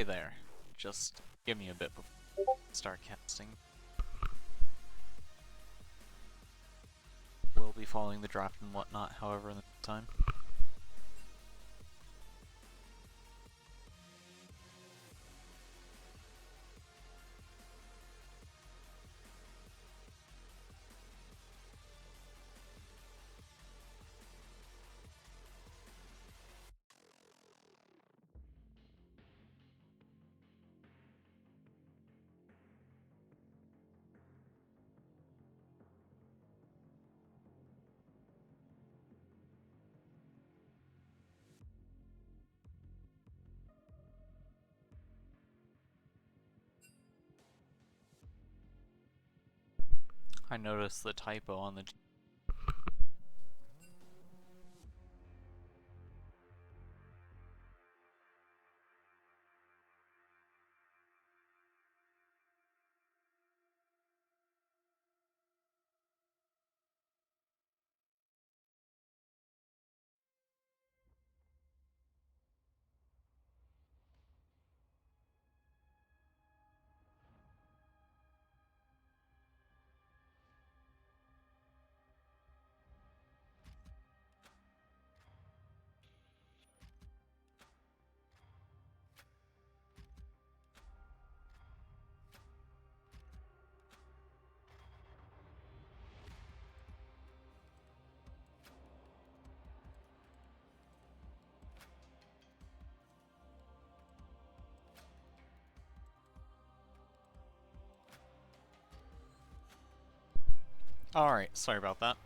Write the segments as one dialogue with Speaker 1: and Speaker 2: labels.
Speaker 1: Hey there. Just give me a bit before I start casting. We'll be following the draft and whatnot, however, in the meantime. I noticed the typo on the Alright, sorry about that.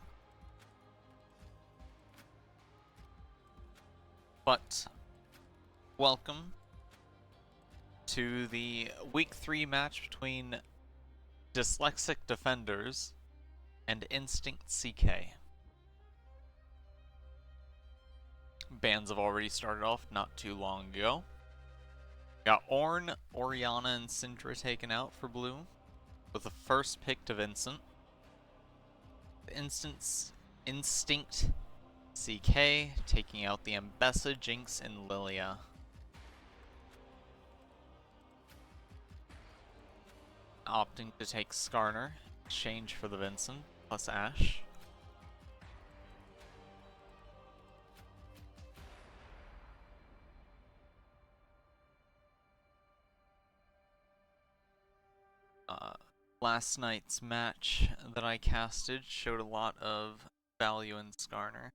Speaker 1: But, welcome to the Week 3 match between DsYlExIc DeFaNdArS and InstinctCK. Bans have already started off not too long ago. Got Ornn, Orianna, and Syndra taken out for blue, with the first pick to Vincent. InstinctCK taking out the Ambessa, Jinx, and Lilia. Opting to take Skarner, exchange for the Vincent, plus Ashe. Last night's match that I casted showed a lot of value in Skarner.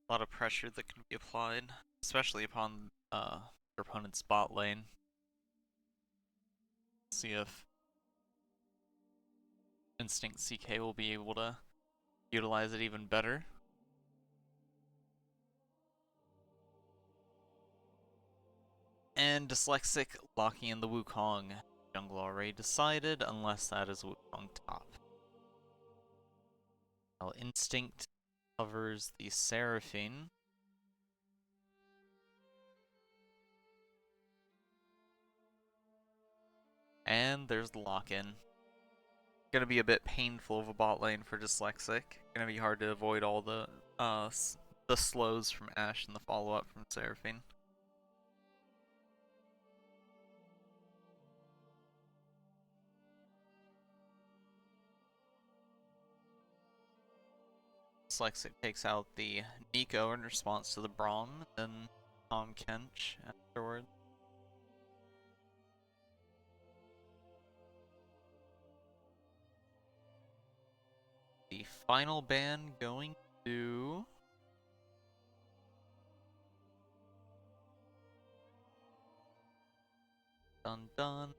Speaker 1: A lot of pressure that can be applied, especially upon your opponent's bot lane. See if InstinctCK will be able to utilize it even better. And DsYlExIc locking in the Wukong. Jungle already decided, unless that is Wukong top. Now Instinct covers the Seraphine. And there's the lock-in. Gonna be a bit painful of a bot lane for DsYlExIc. Gonna be hard to avoid all the slows from Ashe and the follow-up from Seraphine. DsYlExIc takes out the Nico in response to the Braum, then Tahm Kench afterwards. The final ban going to Dun.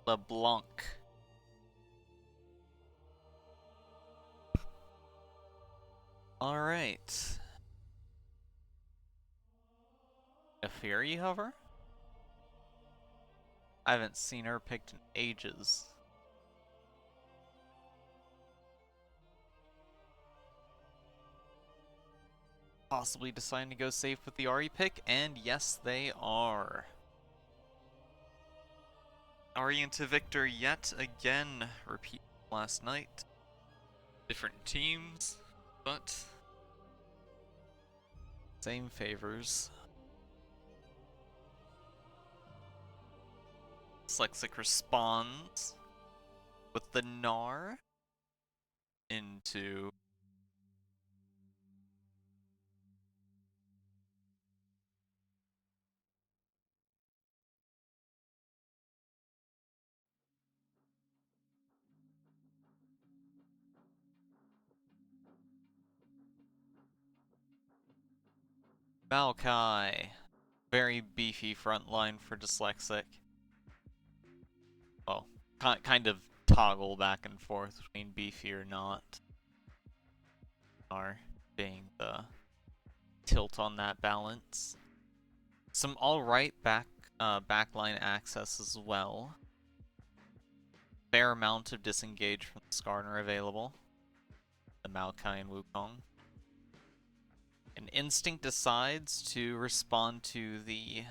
Speaker 1: LeBlanc. Alright. A Fury Hover? I haven't seen her picked in ages. Possibly deciding to go safe with the Ahri pick, and yes, they are. Ahri into Victor yet again, repeat last night. Different teams, but same favors. DsYlExIc responds with the Gnar into Maokai. Very beefy front line for DsYlExIc. Well, kind of toggle back and forth between beefy or not. Are being the tilt on that balance. Some alright backline access as well. Fair amount of disengage from the Skarner available. The Maokai and Wukong. And Instinct decides to respond to the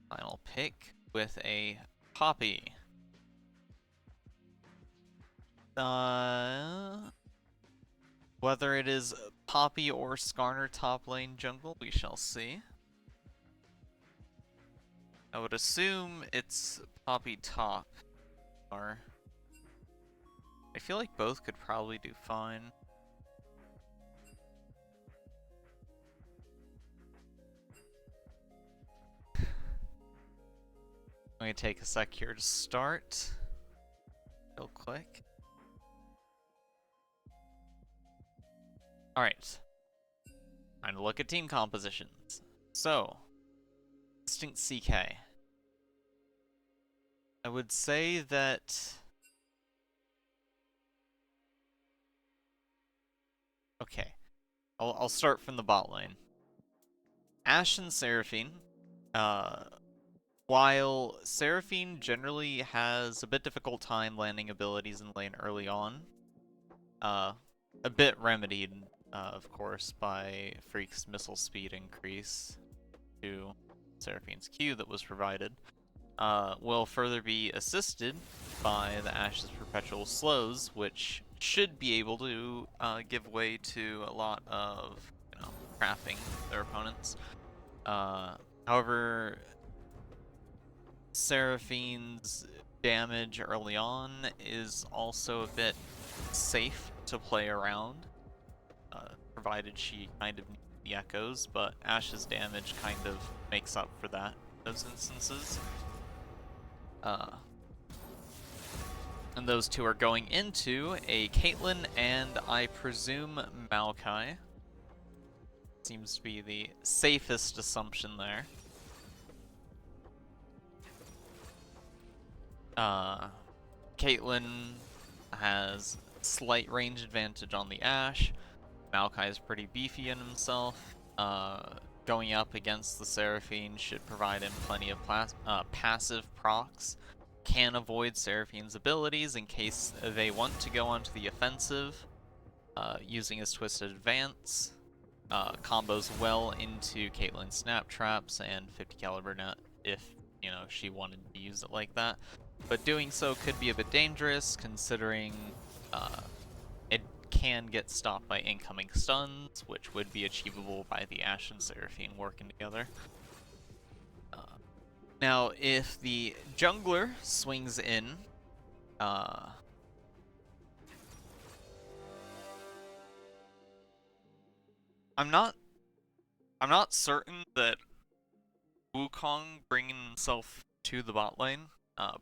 Speaker 1: final pick with a Poppy. Whether it is Poppy or Skarner top lane jungle, we shall see. I would assume it's Poppy top, or I feel like both could probably do fine. I'm gonna take a sec here to start. Real quick. Alright. Time to look at team compositions. So, InstinctCK. I would say that... Okay. I'll start from the bot lane. Ashe and Seraphine. While Seraphine generally has a bit difficult time landing abilities in lane early on, a bit remedied, of course, by Freak's missile speed increase to Seraphine's Q that was provided, will further be assisted by the Ashe's perpetual slows, which should be able to give way to a lot of, trapping their opponents. However, Seraphine's damage early on is also a bit safe to play around, provided she kind of needs the echoes, but Ashe's damage kind of makes up for that in those instances. And those two are going into a Caitlyn and I presume Maokai. Seems to be the safest assumption there. Caitlyn has slight range advantage on the Ashe. Maokai is pretty beefy in himself. Going up against the Seraphine should provide him plenty of passive procs. Can avoid Seraphine's abilities in case they want to go onto the offensive, using his Twisted Advance. Combos well into Caitlyn's Snap Traps and 50 caliber net if, she wanted to use it like that. But doing so could be a bit dangerous, considering it can get stopped by incoming stuns, which would be achievable by the Ashe and Seraphine working together. Now, if the jungler swings in, I'm not certain that Wukong bringing himself to the bot lane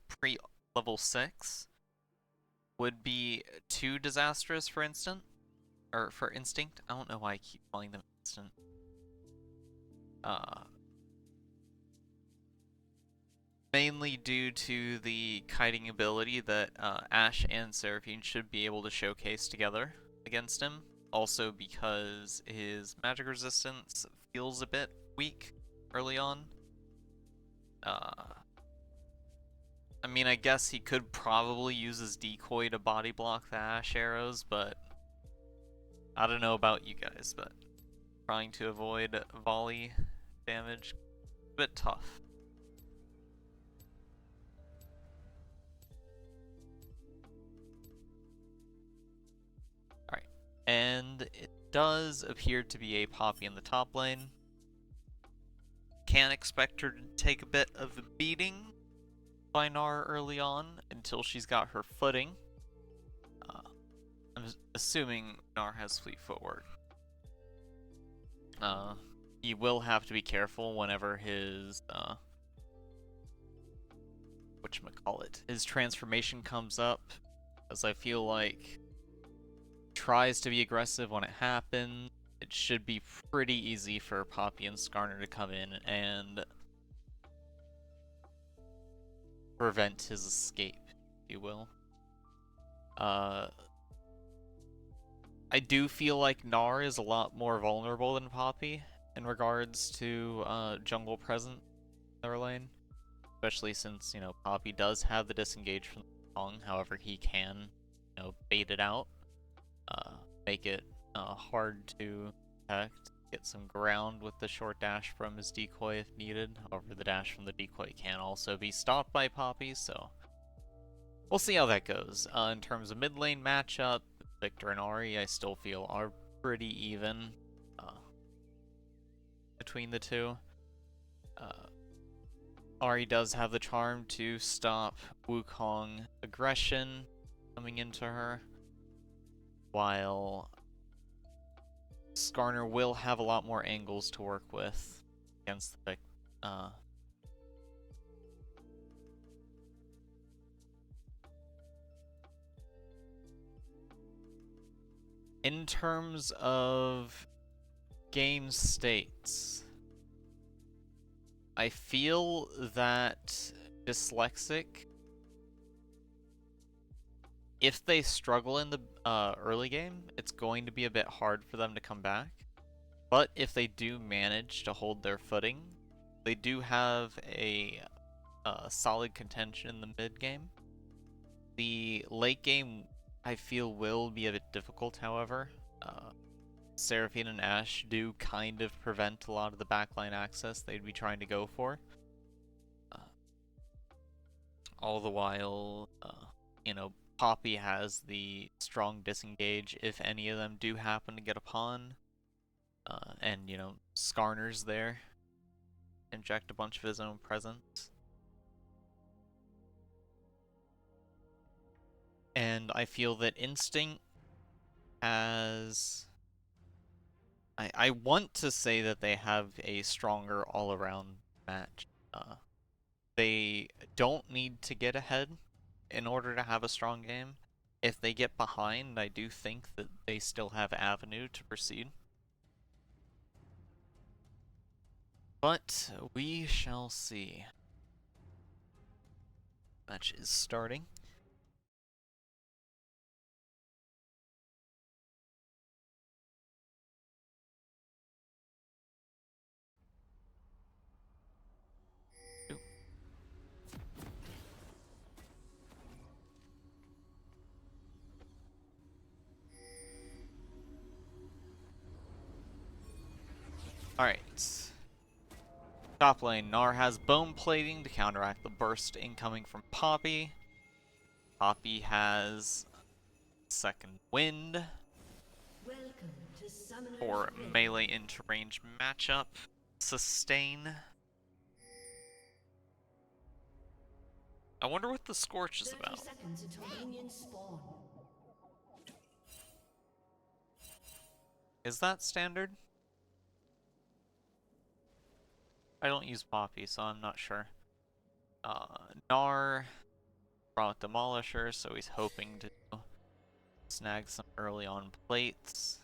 Speaker 1: pre-level 6 would be too disastrous for Instinct. I don't know why I keep calling them Instinct. Mainly due to the kiting ability that Ashe and Seraphine should be able to showcase together against him. Also because his magic resistance feels a bit weak early on. I mean, I guess he could probably use his decoy to body block the Ashe arrows, but I don't know about you guys, but trying to avoid volley damage, a bit tough. And it does appear to be a Poppy in the top lane. Can't expect her to take a bit of a beating by Gnar early on until she's got her footing. I'm assuming Gnar has fleet footwork. He will have to be careful whenever his his transformation comes up, as I feel like tries to be aggressive when it happens. It should be pretty easy for Poppy and Skarner to come in and prevent his escape, if you will. I do feel like Gnar is a lot more vulnerable than Poppy in regards to jungle presence in their lane. Especially since, you know, Poppy does have the disengage from the Kong, however he can, you know, bait it out. Make it hard to protect, get some ground with the short dash from his decoy if needed. However, the dash from the decoy can also be stopped by Poppy, so we'll see how that goes. In terms of mid lane matchup, Victor and Ahri I still feel are pretty even between the two. Ahri does have the charm to stop Wukong aggression coming into her, while Skarner will have a lot more angles to work with against the In terms of game states, I feel that DsYlExIc, if they struggle in the early game, it's going to be a bit hard for them to come back. But if they do manage to hold their footing, they do have a solid contention in the mid game. The late game, I feel, will be a bit difficult, however. Seraphine and Ashe do kind of prevent a lot of the backline access they'd be trying to go for. All the while, you know, Poppy has the strong disengage if any of them do happen to get a pawn. And, you know, Skarner's there. Inject a bunch of his own presence. And I feel that Instinct has... I want to say that they have a stronger all-around match. They don't need to get ahead in order to have a strong game. If they get behind, I do think that they still have avenue to proceed. But we shall see. Match is starting. Alright. Top lane, Gnar has bone plating to counteract the burst incoming from Poppy. Poppy has second wind for melee into range matchup. Sustain. I wonder what the Scorch is about. Is that standard? I don't use Poppy, so I'm not sure. Gnar brought Demolisher, so he's hoping to snag some early on plates.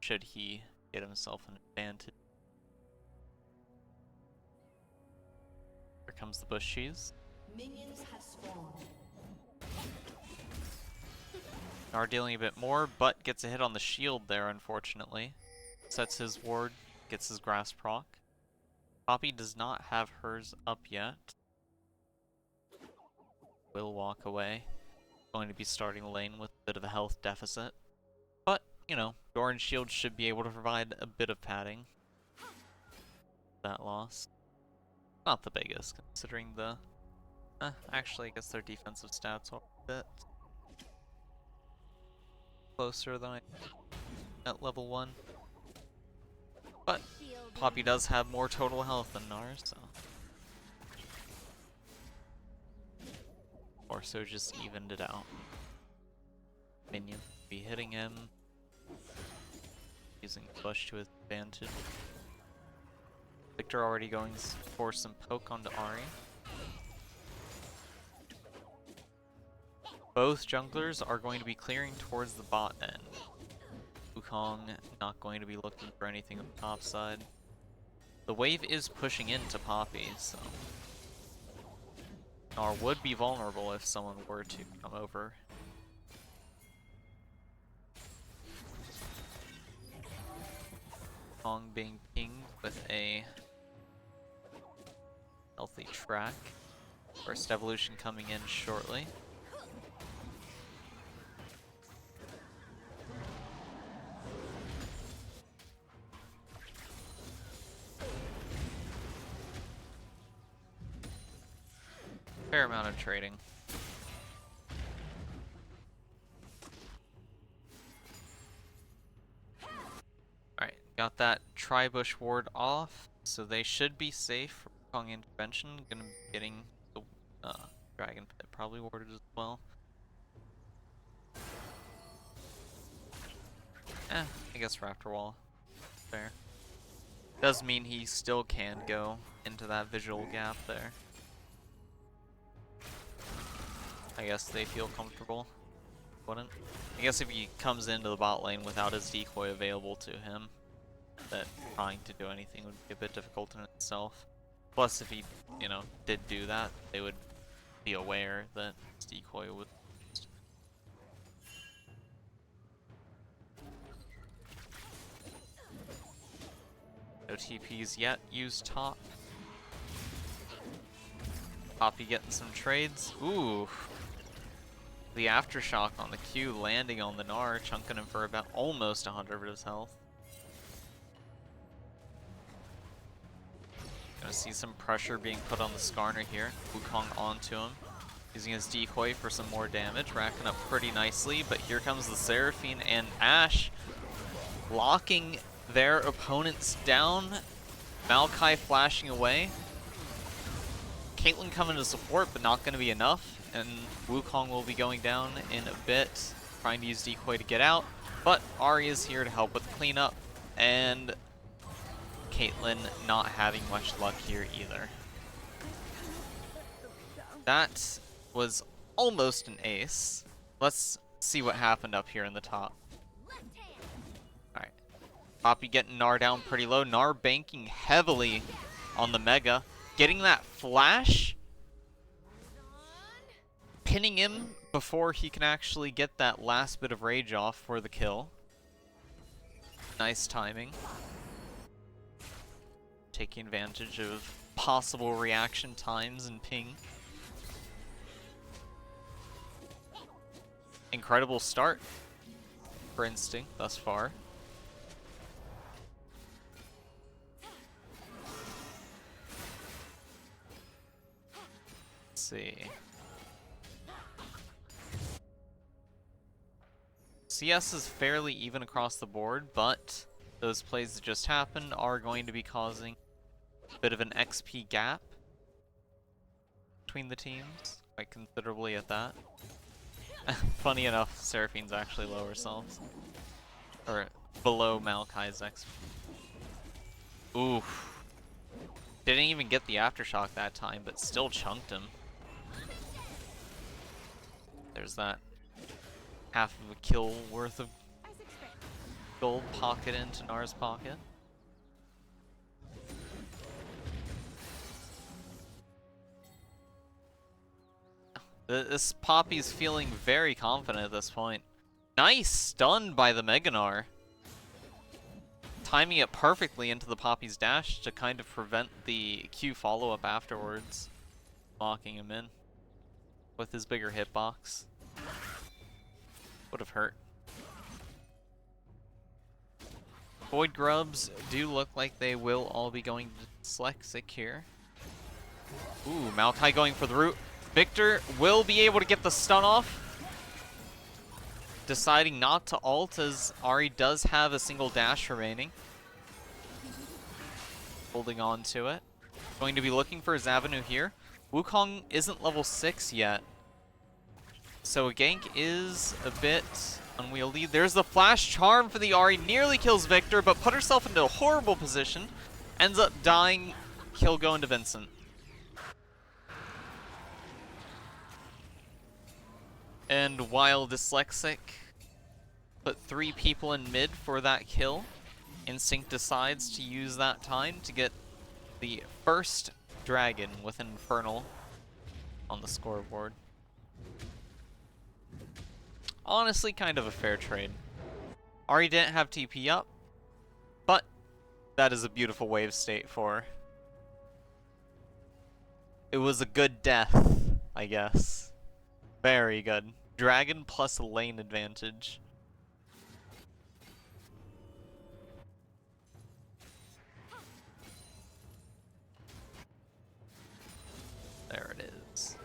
Speaker 1: Should he get himself an advantage. Here comes the bush cheese. Minions have spawned. Gnar dealing a bit more, but gets a hit on the shield there, unfortunately. Sets his ward, gets his grass proc. Poppy does not have hers up yet. Will walk away. Going to be starting the lane with a bit of a health deficit. But, you know, Doran's shield should be able to provide a bit of padding. That loss. Not the biggest, considering the... actually, I guess their defensive stats are a bit. closer than I at level 1. But Poppy does have more total health than Nars, so. Or so just evened it out. Minion be hitting him. Using push to his advantage. Victor already going for some poke onto Ahri. Both junglers are going to be clearing towards the bot end. Wukong not going to be looking for anything on the top side. The wave is pushing into Poppy, so Gnar would be vulnerable if someone were to come over. Wukong being pinged with a healthy track. First evolution coming in shortly. Fair amount of trading. Alright, got that Tri-Bush ward off, so they should be safe for Kong intervention. Gonna be getting the Dragon Pit probably warded as well. I guess Raptor Wall. Fair. Does mean he still can go into that visual gap there. I guess they feel comfortable. Wouldn't? I guess if he comes into the bot lane without his decoy available to him, that trying to do anything would be a bit difficult in itself. Plus, if he, you know, did do that, they would be aware that his decoy would. No TPs yet. Use top. Poppy getting some trades. Ooh. The aftershock on the Q landing on the Gnar, chunking him for about almost 100 of his health. Gonna see some pressure being put on the Skarner here. Wukong onto him. Using his decoy for some more damage, racking up pretty nicely, but here comes the Seraphine and Ashe locking their opponents down. Maokai flashing away. Caitlyn coming to support, but not going to be enough. And Wukong will be going down in a bit, trying to use decoy to get out. But Ahri is here to help with cleanup, and Caitlyn not having much luck here either. That was almost an ace. Let's see what happened up here in the top. Alright. Poppy getting Gnar down pretty low. Gnar banking heavily on the Mega. Getting that flash. Pinning him before he can actually get that last bit of rage off for the kill. Nice timing. Taking advantage of possible reaction times and ping. Incredible start for Instinct thus far. Let's see. CS is fairly even across the board, but those plays that just happened are going to be causing a bit of an XP gap between the teams, quite considerably at that. Funny enough, Seraphine's actually low herself. Or below Maokai's XP. Oof. Didn't even get the aftershock that time, but still chunked him. There's that half of a kill worth of gold pocket into Gnar's pocket. This Poppy's feeling very confident at this point. Nice stun by the Mega Gnar. Timing it perfectly into the Poppy's dash to kind of prevent the Q follow-up afterwards. Locking him in with his bigger hitbox. Would have hurt. Void Grubs do look like they will all be going to DsYlExIc here. Ooh, Maokai going for the root. Victor will be able to get the stun off. deciding not to ult as Ahri does have a single dash remaining. Holding on to it. Going to be looking for his avenue here. Wukong isn't level 6 yet, so a gank is a bit unwieldy. There's the flash charm for the Ahri, nearly kills Victor, but put herself into a horrible position. Ends up dying, kill going to Vincent. And while DsYlExIc put 3 people in mid for that kill, Instinct decides to use that time to get the first dragon with Infernal on the scoreboard. Honestly, kind of a fair trade. Ahri didn't have TP up, but that is a beautiful wave state for her. It was a good death, I guess. Very good. Dragon plus lane advantage. There it is.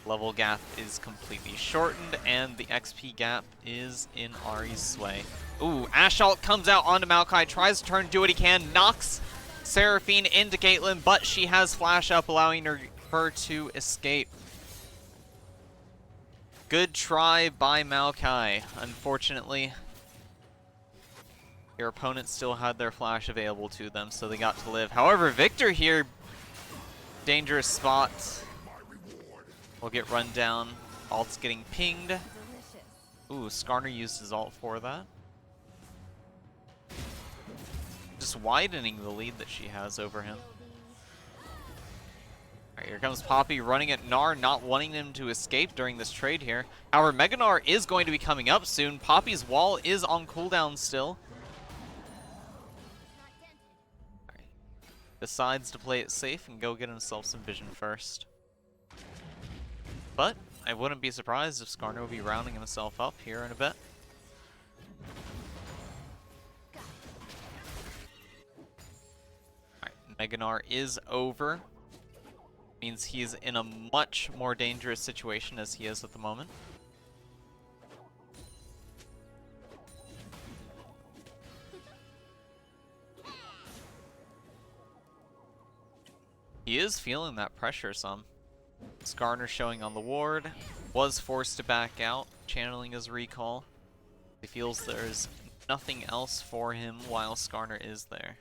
Speaker 1: Level gap is completely shortened, and the XP gap is in Ahri's sway. Ooh, Ashe ult comes out onto Maokai, tries to turn, do what he can, knocks Seraphine into Caitlyn, but she has flash up, allowing her to escape. Good try by Maokai. Unfortunately, your opponent still had their flash available to them, so they got to live. However, Victor here, dangerous spot. Will get run down. Ult's getting pinged. Ooh, Skarner used his ult for that. Just widening the lead that she has over him. Alright, here comes Poppy running at Gnar, not wanting him to escape during this trade here. However, Mega Gnar is going to be coming up soon. Poppy's wall is on cooldown still. Alright. Decides to play it safe and go get himself some vision first. But I wouldn't be surprised if Skarner would be rounding himself up here in a bit. Alright, Mega Gnar is over. Means he's in a much more dangerous situation as he is at the moment. He is feeling that pressure some. Skarner showing on the ward, was forced to back out, channeling his recall. He feels there's nothing else for him while Skarner is there.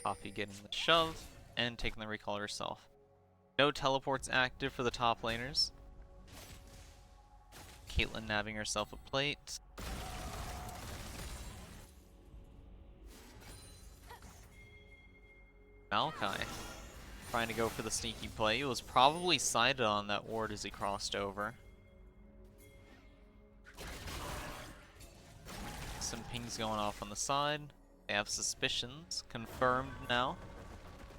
Speaker 1: Poppy getting the shove and taking the recall herself. No teleports active for the top laners. Caitlyn nabbing herself a plate. Maokai trying to go for the sneaky play. He was probably sighted on that ward as he crossed over. Some pings going off on the side. They have suspicions. Confirmed now.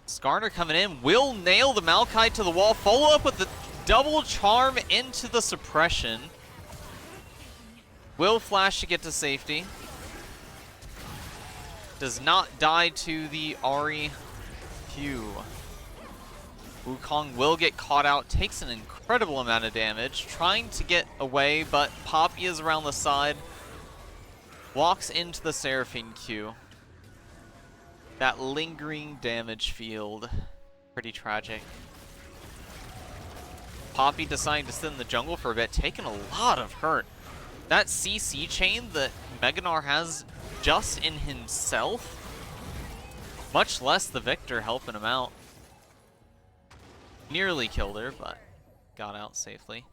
Speaker 1: Skarner coming in. Will nail the Maokai to the wall. Follow up with the double charm into the suppression. Will flash to get to safety. Does not die to the Ahri Q. Wukong will get caught out. Takes an incredible amount of damage. Trying to get away, but Poppy is around the side. Walks into the Seraphine Q. That lingering damage field. Pretty tragic. Poppy deciding to sit in the jungle for a bit. Taking a lot of hurt. That CC chain that Mega Gnar has just in himself. Much less the Victor helping him out. Nearly killed her, but got out safely.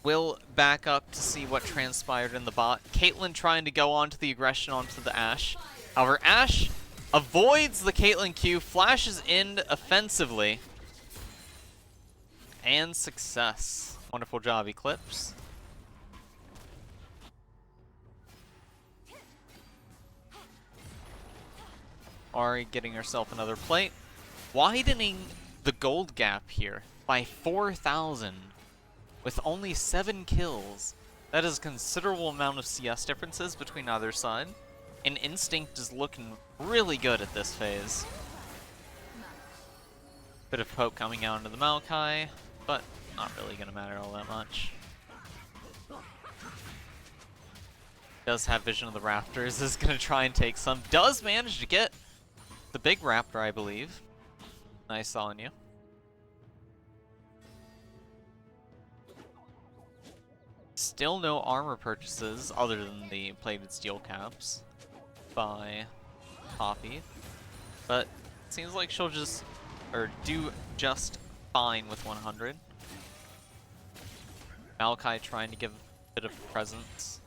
Speaker 1: Will back up to see what transpired in the bot. Caitlyn trying to go onto the aggression onto the Ashe. However, Ashe avoids the Caitlyn Q, flashes in offensively. And success. Wonderful job, Eclipse. Ahri getting herself another plate. Widening the gold gap here by 4,000 with only 7 kills. That is a considerable amount of CS differences between either side. And Instinct is looking really good at this phase. Bit of poke coming out into the Maokai, but not really gonna matter all that much. Does have vision of the raptors, is gonna try and take some. Does manage to get the big raptor, I believe. Nice on you. Still no armor purchases other than the plated steel caps by Poppy, but it seems like she'll just, or do just fine with 100. Maokai trying to give a bit of presence.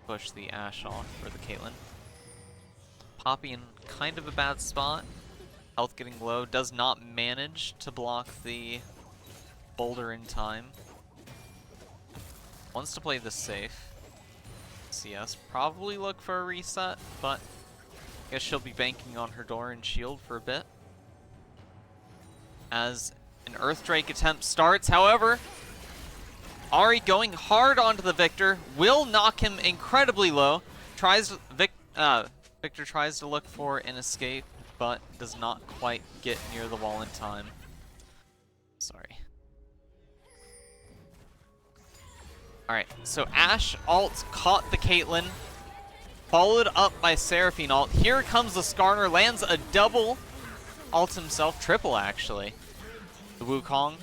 Speaker 1: Push the Ashe off for the Caitlyn. Poppy in kind of a bad spot. Health getting low. Does not manage to block the boulder in time. Wants to play this safe. CS probably look for a reset, but I guess she'll be banking on her door and shield for a bit. As an Earthdrake attempt starts, however, Ahri going hard onto the Victor, will knock him incredibly low. Victor tries to look for an escape, but does not quite get near the wall in time. Sorry. Alright, so Ashe ult caught the Caitlyn, followed up by Seraphine ult. Here comes the Skarner, lands a double ult himself, triple actually. The Wukong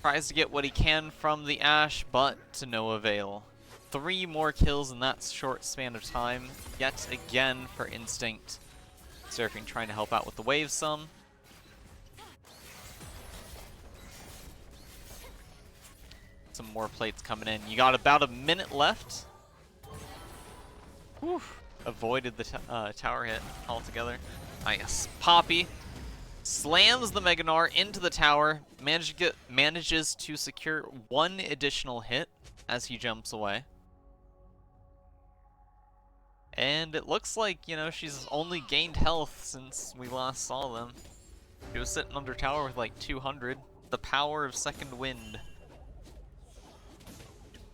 Speaker 1: tries to get what he can from the Ashe, but to no avail. 3 more kills in that short span of time, yet again for Instinct. Seraphine trying to help out with the wave some. Some more plates coming in. You got about a minute left. Whew. Avoided the tower hit altogether. Nice. Poppy slams the Mega Gnar into the tower. Manages to secure 1 additional hit as he jumps away. And it looks like, you know, she's only gained health since we last saw them. She was sitting under tower with like 200. The power of second wind.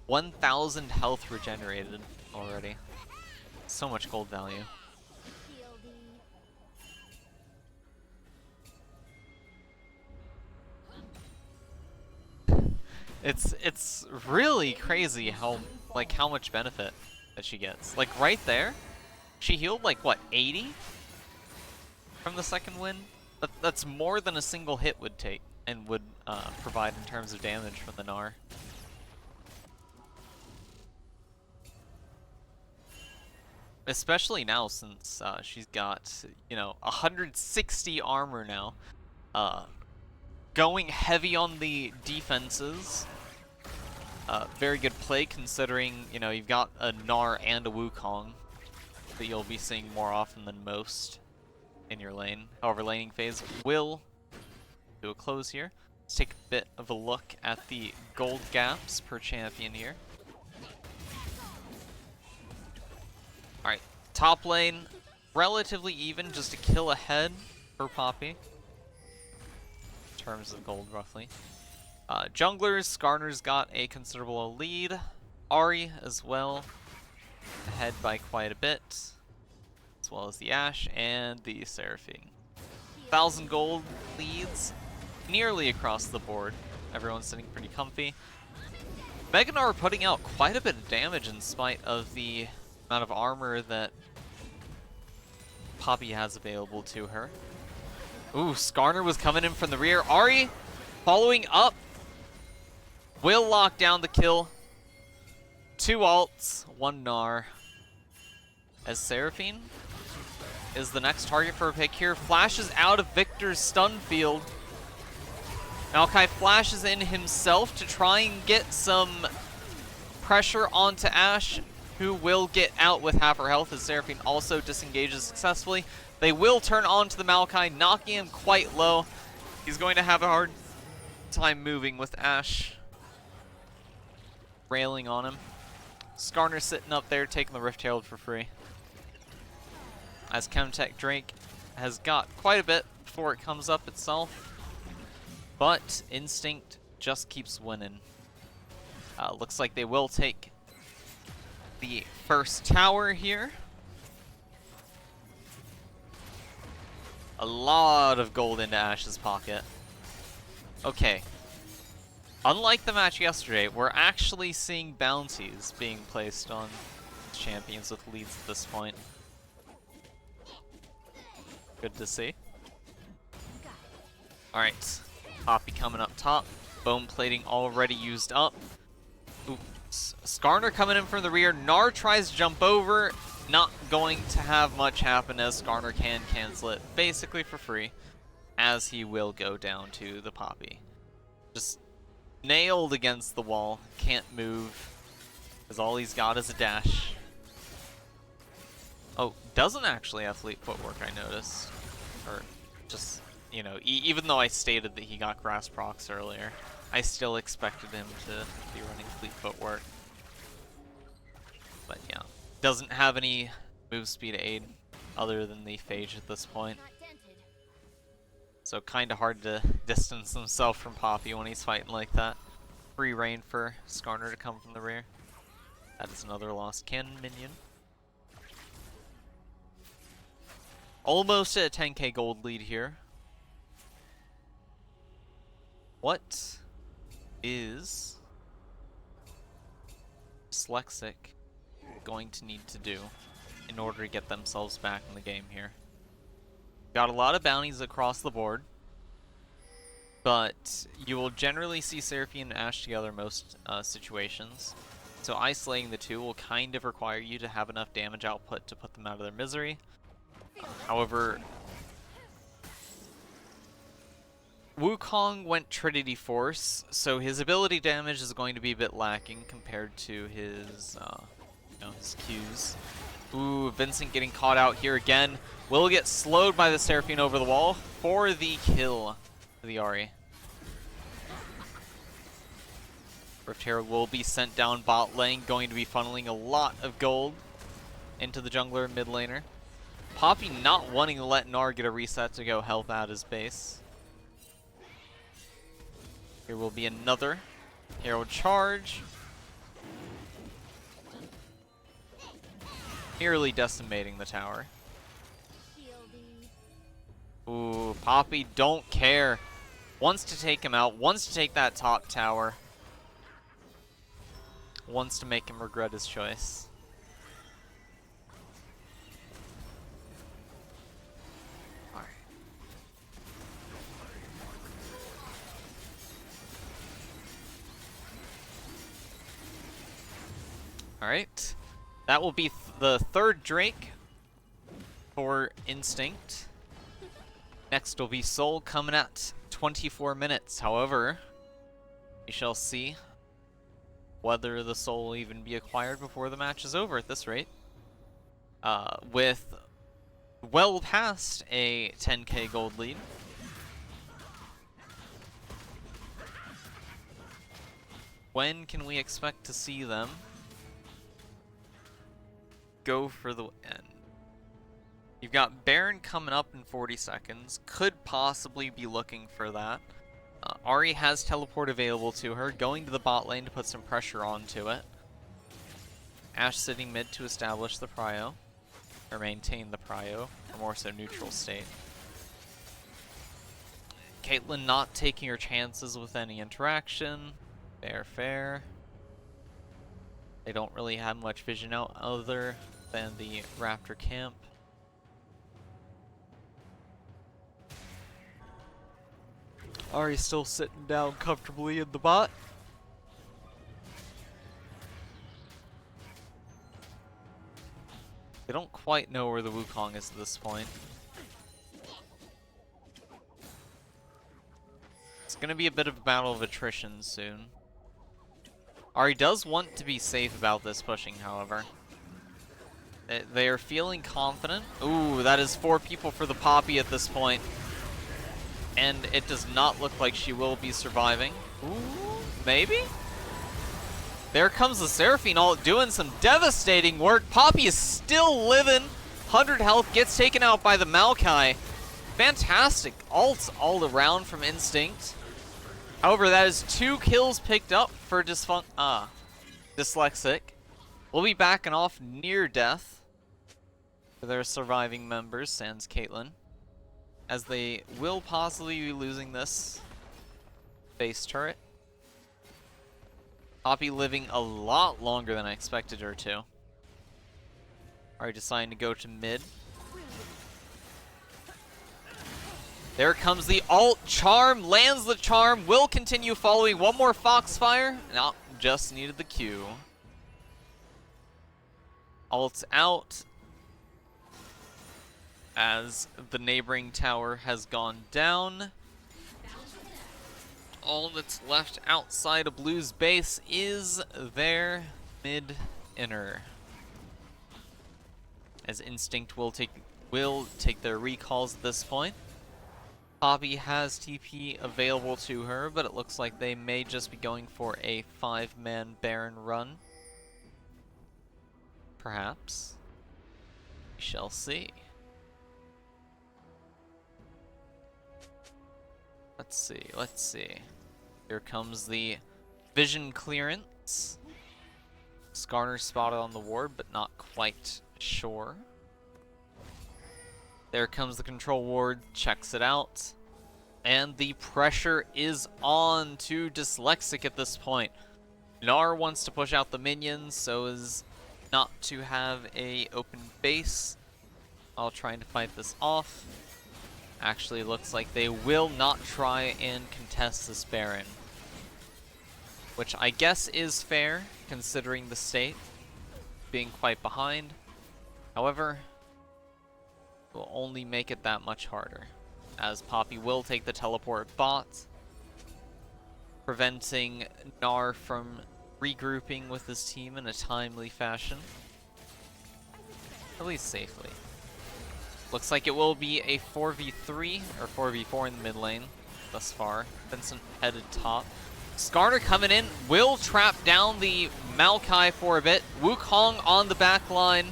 Speaker 1: 1,000 health regenerated already. So much gold value. It's really crazy how much benefit that she gets. Like right there, she healed like what, 80 from the second wind? That's more than a single hit would take and would provide in terms of damage from the Gnar. Especially now since she's got, you know, 160 armor now. Going heavy on the defenses. Very good play considering, you know, you've got a Gnar and a Wukong that you'll be seeing more often than most in your lane. However, laning phase will do a close here. Let's take a bit of a look at the gold gaps per champion here. Alright, top lane, relatively even, just a kill ahead for Poppy. In terms of gold, roughly. Junglers, Skarner's got a considerable lead. Ahri as well, ahead by quite a bit. As well as the Ashe and the Seraphine. 1,000 gold leads nearly across the board. Everyone's sitting pretty comfy. Mega Gnar putting out quite a bit of damage in spite of the amount of armor that Poppy has available to her. Ooh, Skarner was coming in from the rear. Ahri following up. Will lock down the kill. 2 ults, 1 Gnar. As Seraphine is the next target for a pick here. Flashes out of Victor's stun field. Maokai flashes in himself to try and get some pressure onto Ashe, who will get out with half her health as Seraphine also disengages successfully. They will turn on to the Maokai, knocking him quite low. He's going to have a hard time moving with Ashe railing on him. Skarner sitting up there taking the Rift Herald for free. As Chemtech Drake has got quite a bit before it comes up itself. But Instinct just keeps winning. Looks like they will take the first tower here. A lot of gold into Ash's pocket. Okay. Unlike the match yesterday, we're actually seeing bounties being placed on champions with leads at this point. Good to see. Alright. Poppy coming up top. Bone plating already used up. Oops. Skarner coming in from the rear. Gnar tries to jump over. Not going to have much happen as Skarner can cancel it basically for free, as he will go down to the Poppy. Just nailed against the wall. Can't move, because all he's got is a dash. Oh, doesn't actually have fleet footwork, I noticed. Or just, you know, even though I stated that he got grass procs earlier, I still expected him to be running fleet footwork. But yeah, doesn't have any move speed aid other than the phage at this point. So kind of hard to distance himself from Poppy when he's fighting like that. Free reign for Skarner to come from the rear. That is another lost cannon minion. Almost at a 10k gold lead here. What is DsYlExIc going to need to do in order to get themselves back in the game here? Got a lot of bounties across the board, but you will generally see Seraphine and Ashe together most situations. So isolating the two will kind of require you to have enough damage output to put them out of their misery. However, Wukong went Trinity Force, so his ability damage is going to be a bit lacking compared to his, his Qs. Ooh, Vincent getting caught out here again. Will get slowed by the Seraphine over the wall for the kill for the Ahri. Rift Herald will be sent down bot lane, going to be funneling a lot of gold into the jungler and mid laner. Poppy not wanting to let Gnar get a reset to go help out his base. Here will be another Herald charge. Nearly decimating the tower. Ooh, Poppy don't care. Wants to take him out, wants to take that top tower. Wants to make him regret his choice. Alright, that will be the third Drake for Instinct. Next will be Soul coming at 24 minutes. However, we shall see whether the Soul will even be acquired before the match is over at this rate. With well past a 10k gold lead. When can we expect to see them go for the end? You've got Baron coming up in 40 seconds. Could possibly be looking for that. Ahri has teleport available to her, going to the bot lane to put some pressure onto it. Ashe sitting mid to establish the prio, or maintain the prio, or more so neutral state. Caitlyn not taking her chances with any interaction. Fair, fair. They don't really have much vision out other than the Raptor camp. Ahri's still sitting down comfortably in the bot. They don't quite know where the Wukong is at this point. It's gonna be a bit of a battle of attrition soon. Ahri does want to be safe about this pushing, however. They are feeling confident. Ooh, that is 4 people for the Poppy at this point. And it does not look like she will be surviving. Ooh, maybe? There comes the Seraphine ult doing some devastating work. Poppy is still living. 100 health, gets taken out by the Maokai. Fantastic ults all around from Instinct. However, that is 2 kills picked up for DsYlExIc. We'll be backing off near death for their surviving members, sans Caitlyn. as they will possibly be losing this base turret. Poppy living a lot longer than I expected her to. Alright, deciding to go to mid. There comes the ult. Charm lands the charm. Will continue following. One more Foxfire. No, just needed the Q. Ult's out as the neighboring tower has gone down. All that's left outside of Blue's base is their mid inner. As Instinct will take their recalls at this point. Poppy has TP available to her, but it looks like they may just be going for a 5-man Baron run. Perhaps. We shall see. Let's see. Here comes the vision clearance. Skarner spotted on the ward, but not quite sure. There comes the control ward, checks it out. And the pressure is on to DsYlExIc at this point. Gnar wants to push out the minions, so as not to have a open base while trying to fight this off. Actually, looks like they will not try and contest this Baron. Which I guess is fair, considering the state being quite behind. However, will only make it that much harder, as Poppy will take the teleport bot, preventing Gnar from regrouping with his team in a timely fashion, at least safely. Looks like it will be a 4v3 or 4v4 in the mid lane thus far. Vincent headed top. Skarner coming in, will trap down the Maokai for a bit. Wukong on the back line,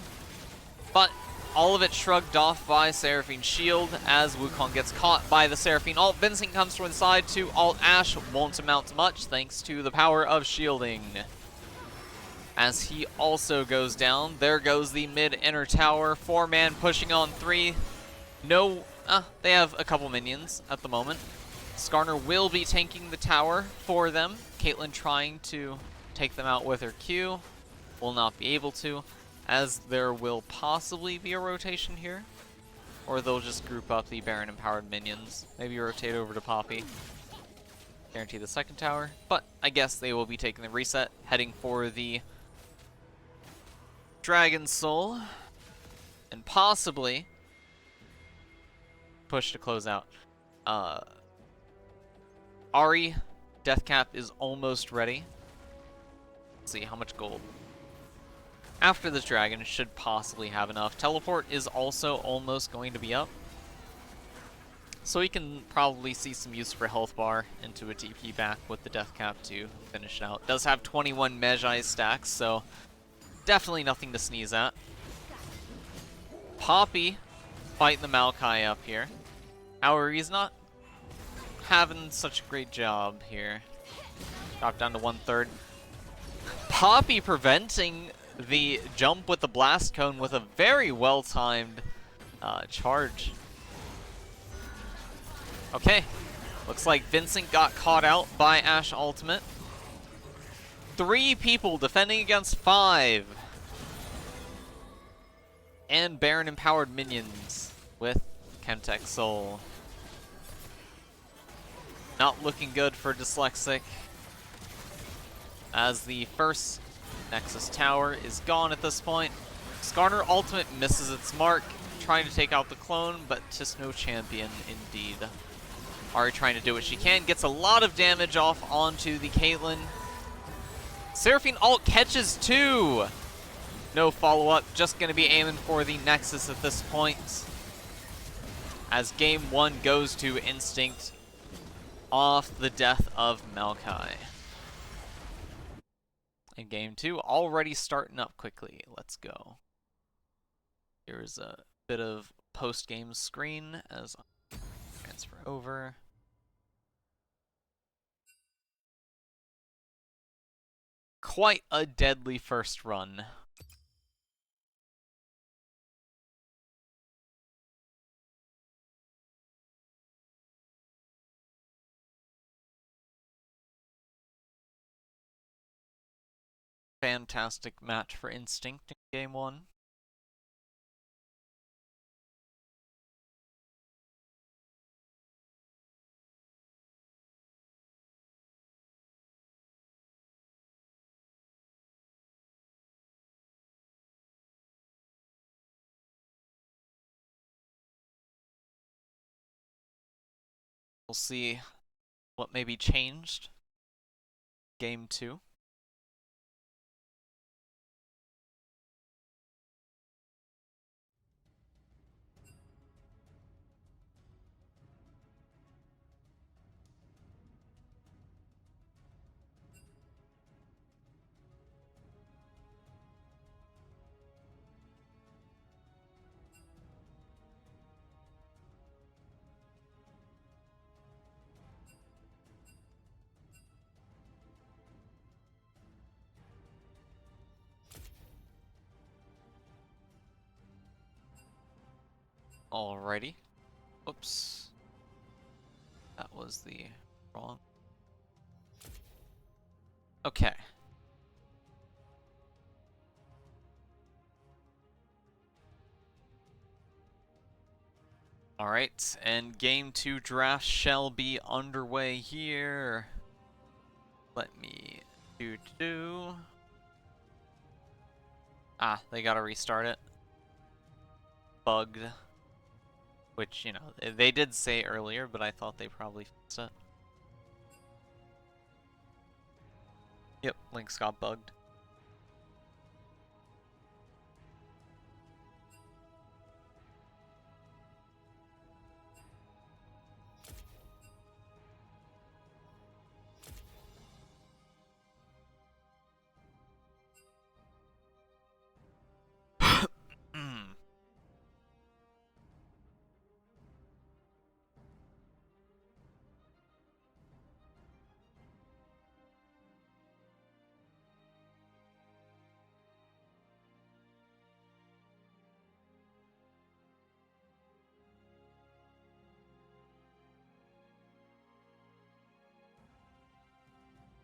Speaker 1: but all of it shrugged off by Seraphine Shield as Wukong gets caught by the Seraphine ult. Vincent comes from inside to ult Ashe. Won't amount to much thanks to the power of shielding. As he also goes down, there goes the mid-inner tower. 4-man pushing on 3. No, they have a couple minions at the moment. Skarner will be tanking the tower for them. Caitlyn trying to take them out with her Q. Will not be able to, as there will possibly be a rotation here. Or they'll just group up the Baron empowered minions. Maybe rotate over to Poppy. Guarantee the second tower. But I guess they will be taking the reset, heading for the Dragon Soul. And possibly push to close out. Ahri, Death Cap is almost ready. Let's see, how much gold? After this dragon, should possibly have enough. Teleport is also almost going to be up. So we can probably see some use for health bar into a TP back with the Death Cap to finish it out. Does have 21 Magi stacks, so definitely nothing to sneeze at. Poppy fighting the Maokai up here. However, he's not having such a great job here. Drop down to 1/3. Poppy preventing the jump with the blast cone with a very well-timed charge. Okay, looks like Vincent got caught out by Ashe ultimate. 3 people defending against 5. And Baron empowered minions with Chemtech Soul. Not looking good for DsYlExIc, as the first Nexus Tower is gone at this point. Skarner ultimate misses its mark, trying to take out the clone, but just no champion indeed. Ahri trying to do what she can, gets a lot of damage off onto the Caitlyn. Seraphine ult catches 2! No follow-up, just going to be aiming for the Nexus at this point. As game 1 goes to Instinct off the death of Maokai. And game 2 already starting up quickly. Let's go. Here's a bit of post-game screen as I transfer over. Quite a deadly first run. Fantastic match for Instinct in game 1. We'll see what may be changed game 2. Alrighty. Oops. That was the wrong. Okay. Alright, and game 2 draft shall be underway here. Let me do. Ah, they gotta restart it. Bugged. Which, you know, they did say earlier, but I thought they probably fixed it. Yep, links got bugged.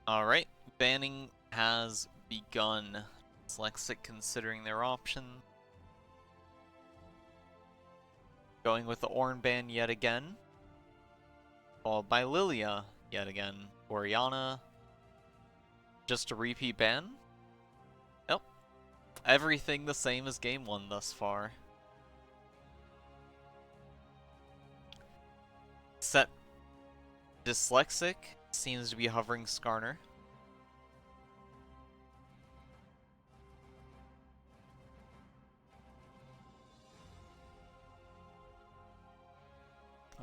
Speaker 1: Alright, banning has begun. DsYlExIc considering their option. Going with the Ornn ban yet again. Followed by Lilia yet again. Oriana. Just a repeat ban. Yep. Everything the same as game 1 thus far. Set DsYlExIc seems to be hovering Skarner.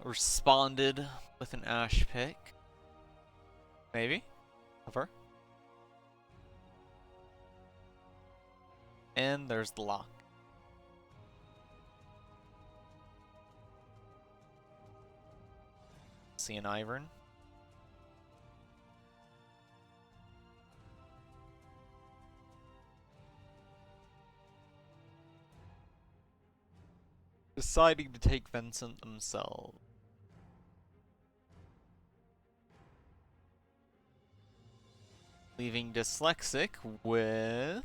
Speaker 1: Responded with an Ashe pick. Maybe. Hover. And there's the lock. See an Ivern. Deciding to take Vincent themselves. Leaving DsYlExIc with...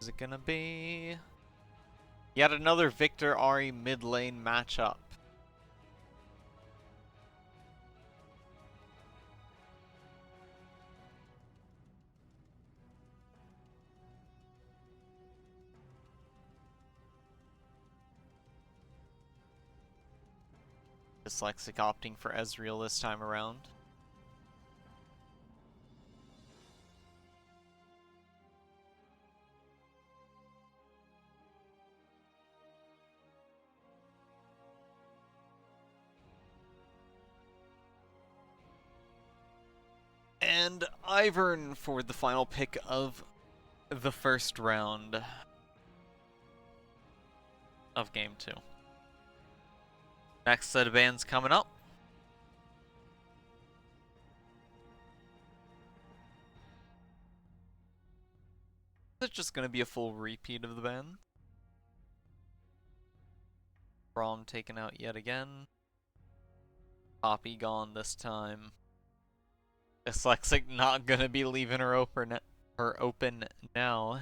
Speaker 1: Is it gonna be... Yet another Victor Ahri mid lane matchup. DsYlExIc opting for Ezreal this time around. And Ivern for the final pick of the first round of game 2. Next set of bans coming up. It's just gonna be a full repeat of the band. Braum taken out yet again. Poppy gone this time. DsYlExIc not gonna be leaving her open now.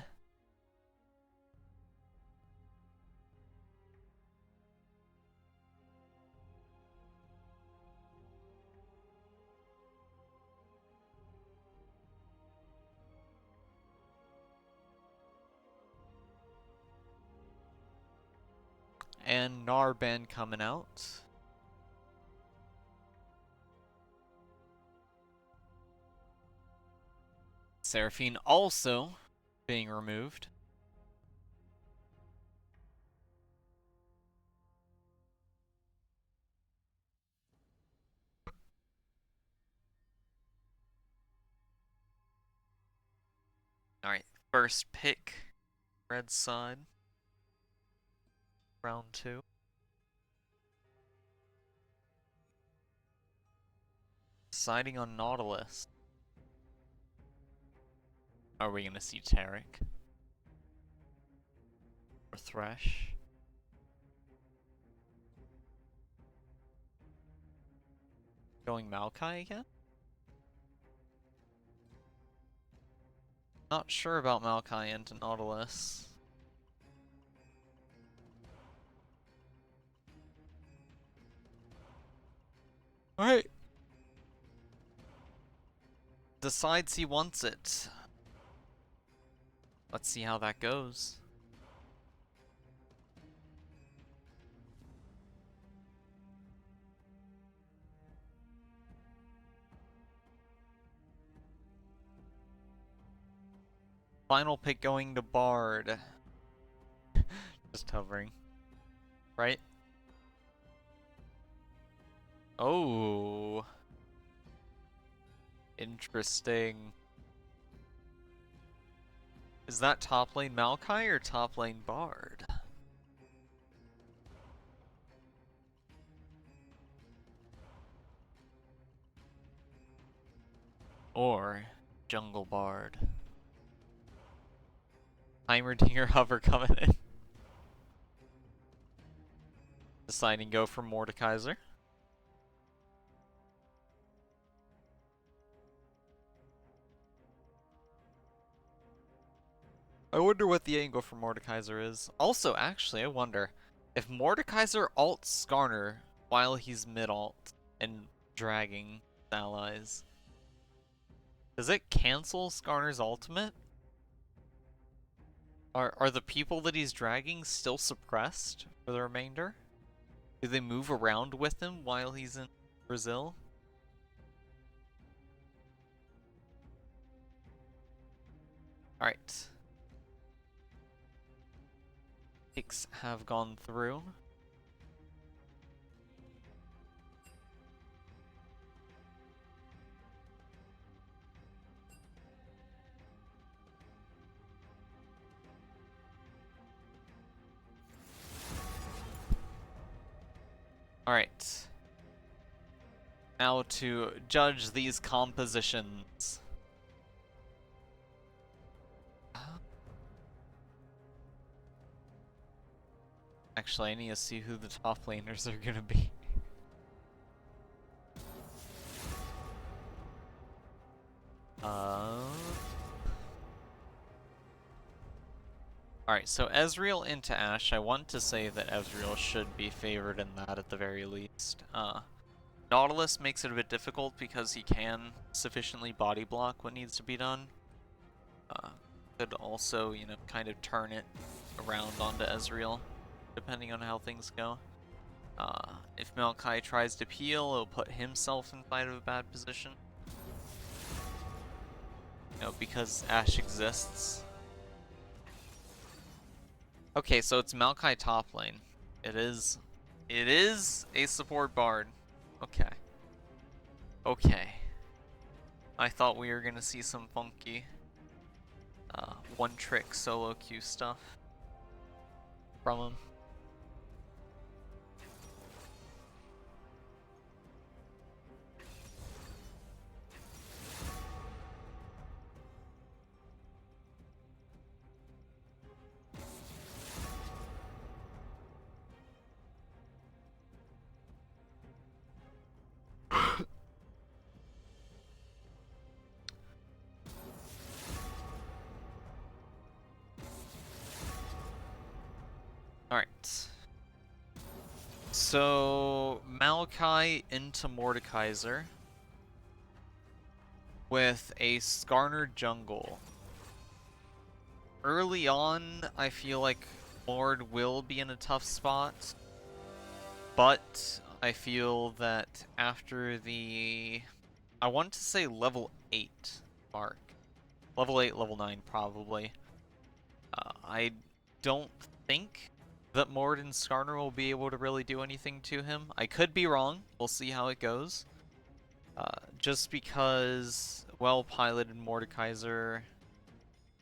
Speaker 1: And Narban coming out. Seraphine also being removed. Alright, first pick, red side. Round 2. Deciding on Nautilus. Are we gonna see Tarek? Or Thresh? Going Maokai again? Not sure about Maokai into Nautilus. Alright. Decides he wants it. Let's see how that goes. Final pick going to Bard. Just hovering. Right? Oh. Interesting. Is that top lane Maokai or top lane Bard? Or Jungle Bard. Heimerdinger hover coming in. Deciding go for Mordekaiser. I wonder what the angle for Mordekaiser is. Also, actually, I wonder if Mordekaiser ults Skarner while he's mid-ult and dragging allies. Does it cancel Skarner's ultimate? Are the people that he's dragging still suppressed for the remainder? Do they move around with him while he's in Brazil? Alright. Picks have gone through. Alright. Now to judge these compositions. Actually, I need to see who the top laners are gonna be. Alright, so Ezreal into Ashe. I want to say that Ezreal should be favored in that at the very least. Nautilus makes it a bit difficult because he can sufficiently body block what needs to be done. Could also, you know, kind of turn it around onto Ezreal, depending on how things go. If Maokai tries to peel, it'll put himself inside of a bad position. You know, because Ashe exists. Okay, so it's Maokai top lane. It is a support bard. Okay. Okay. I thought we were gonna see some funky one-trick solo queue stuff from him. Alright. So, Maokai into Mordekaiser with a Skarner jungle. Early on, I feel like Mord will be in a tough spot, but I feel that after the, I want to say level 8 mark, level 8, level 9 probably, I don't think that Mord and Skarner will be able to really do anything to him. I could be wrong, we'll see how it goes. Just because well-piloted Mordekaiser,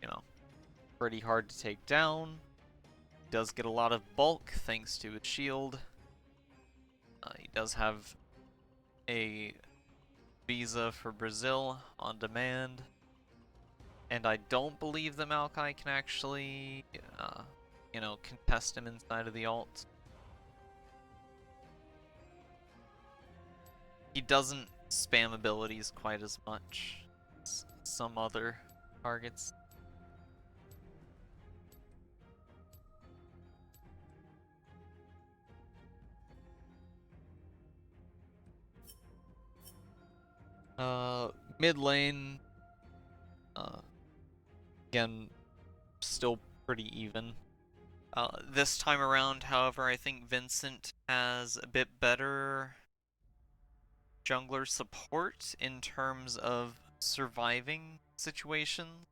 Speaker 1: you know, pretty hard to take down. Does get a lot of bulk thanks to its shield. He does have a visa for Brazil on demand. And I don't believe that Maokai can actually, you know, contest him inside of the ult. He doesn't spam abilities quite as much as some other targets. Mid lane, again, still pretty even. This time around, however, I think Vincent has a bit better jungler support in terms of surviving situations,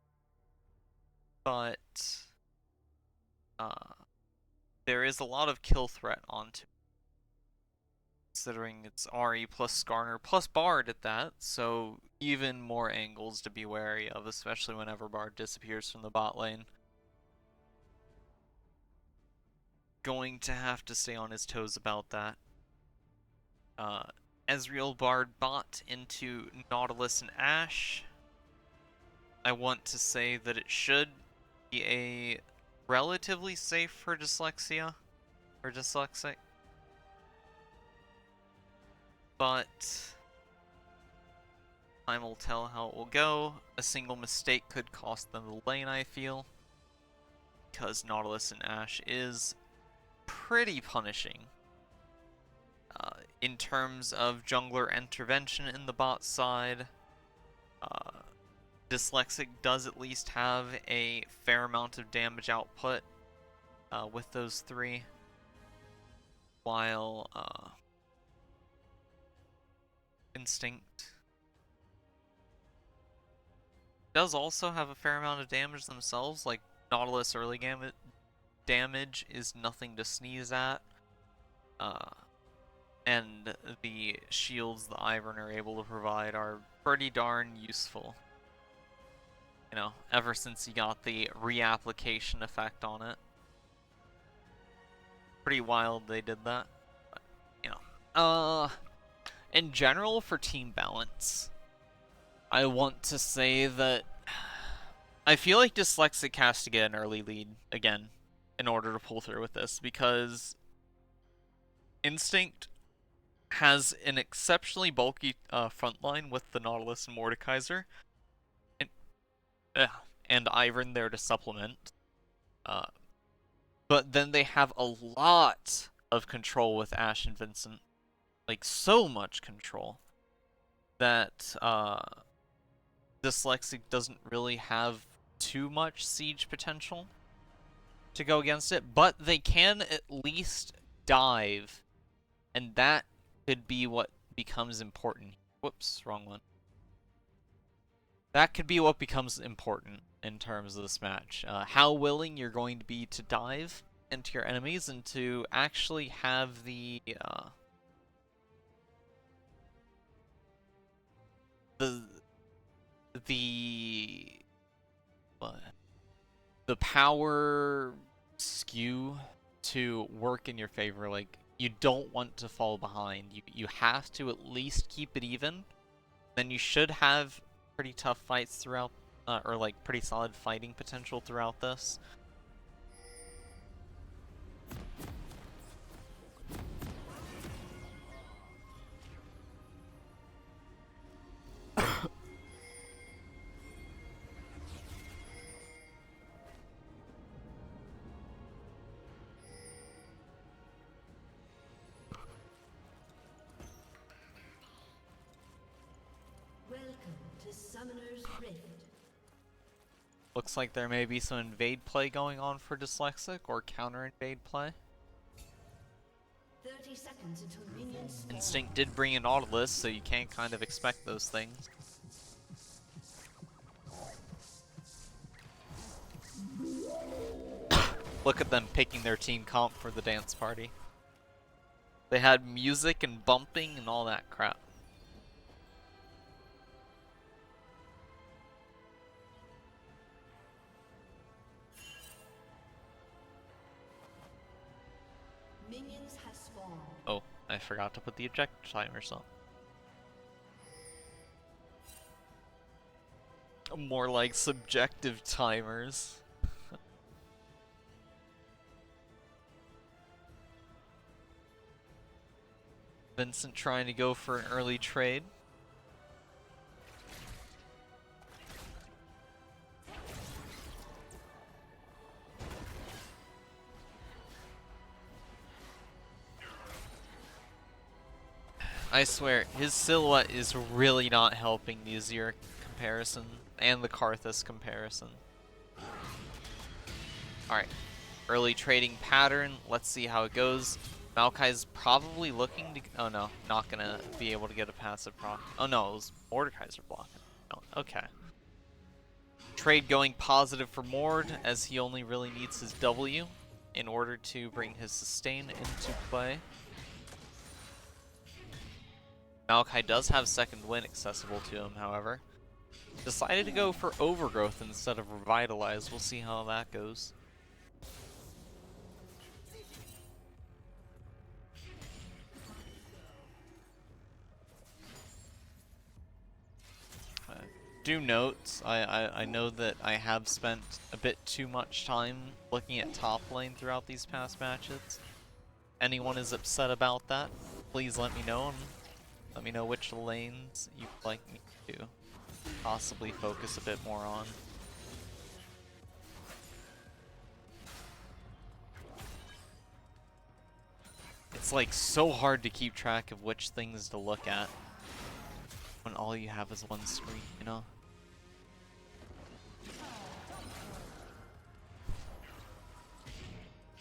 Speaker 1: but there is a lot of kill threat onto, considering it's RE plus Skarner plus Bard at that, so even more angles to be wary of, especially whenever Bard disappears from the bot lane. Going to have to stay on his toes about that. Ezreal Bard bot into Nautilus and Ashe. I want to say that it should be a relatively safe for Dyslexia, or DsYlExIc. But time will tell how it will go. A single mistake could cost them the lane, I feel, because Nautilus and Ashe is pretty punishing. In terms of jungler intervention in the bot side, DsYlExIc does at least have a fair amount of damage output with those three, while Instinct does also have a fair amount of damage themselves. Like, Nautilus early damage is nothing to sneeze at. And the shields the Ivern are able to provide are pretty darn useful. You know, ever since he got the reapplication effect on it. Pretty wild they did that. But, you know. In general, for team balance, I want to say that I feel like DsYlExIc has to get an early lead again in order to pull through with this, because Instinct has an exceptionally bulky front line with the Nautilus and Mordekaiser, and Ivern there to supplement. But then they have a lot of control with Ashe and Vincent. Like, so much control that DsYlExIc doesn't really have too much siege potential to go against it, but they can at least dive, and that could be what becomes important. Whoops, wrong one. That could be what becomes important in terms of this match. How willing you're going to be to dive into your enemies and to actually have the power skew to work in your favor. Like, you don't want to fall behind. You have to at least keep it even. Then you should have pretty tough fights throughout, or like pretty solid fighting potential throughout this.
Speaker 2: Summoner's Rift.
Speaker 1: Looks like there may be some invade play going on for DsYlExIc, or counter invade play.
Speaker 2: 30 seconds until minions spawn.
Speaker 1: Instinct did bring in Nautilus, so you can't kind of expect those things. Look at them picking their team comp for the dance party. They had music and bumping and all that crap.
Speaker 2: Minions have spawned.
Speaker 1: Oh, I forgot to put the eject timers on. More like subjective timers. Vincent trying to go for an early trade. I swear, his silhouette is really not helping the Azir comparison and the Karthus comparison. Alright, early trading pattern, let's see how it goes. Maokai's probably looking to... Oh no, not gonna be able to get a passive proc. Oh no, it was Mordekaiser blocking. Oh, okay. Trade going positive for Mord, as he only really needs his W in order to bring his sustain into play. Maokai does have second wind accessible to him, however. Decided to go for Overgrowth instead of Revitalize. We'll see how that goes. Do note, I know that I have spent a bit too much time looking at top lane throughout these past matches. Anyone is upset about that, please let me know, and let me know which lanes you'd like me to possibly focus a bit more on. It's like so hard to keep track of which things to look at when all you have is one screen, you know?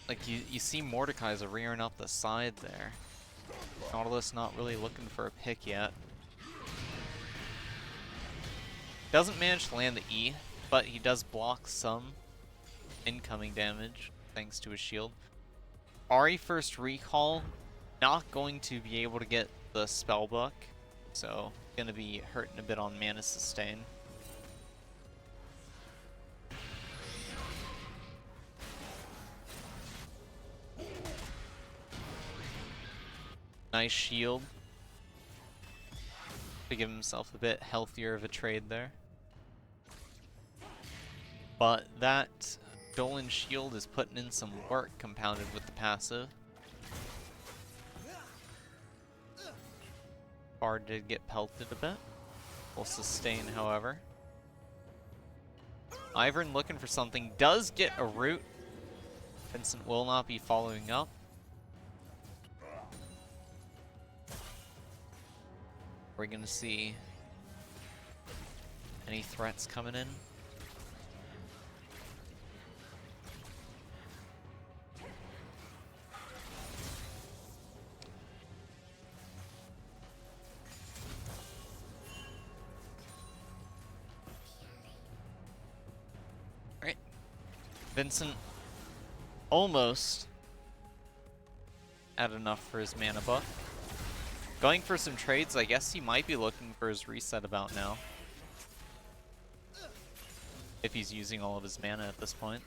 Speaker 1: Like, you see Mordekaiser rearing up the side there. Nautilus not really looking for a pick yet. Doesn't manage to land the E, but he does block some incoming damage thanks to his shield. Ahri first recall, not going to be able to get the spellbook, so gonna be hurting a bit on mana sustain. Nice shield to give himself a bit healthier of a trade there. But that Dolan shield is putting in some work compounded with the passive. Bard did get pelted a bit. Will sustain, however. Ivern looking for something, does get a root. Vincent will not be following up. We're gonna see any threats coming in. Alright. Vincent almost had enough for his mana buff. Going for some trades, I guess he might be looking for his reset about now. If he's using all of his mana at this point.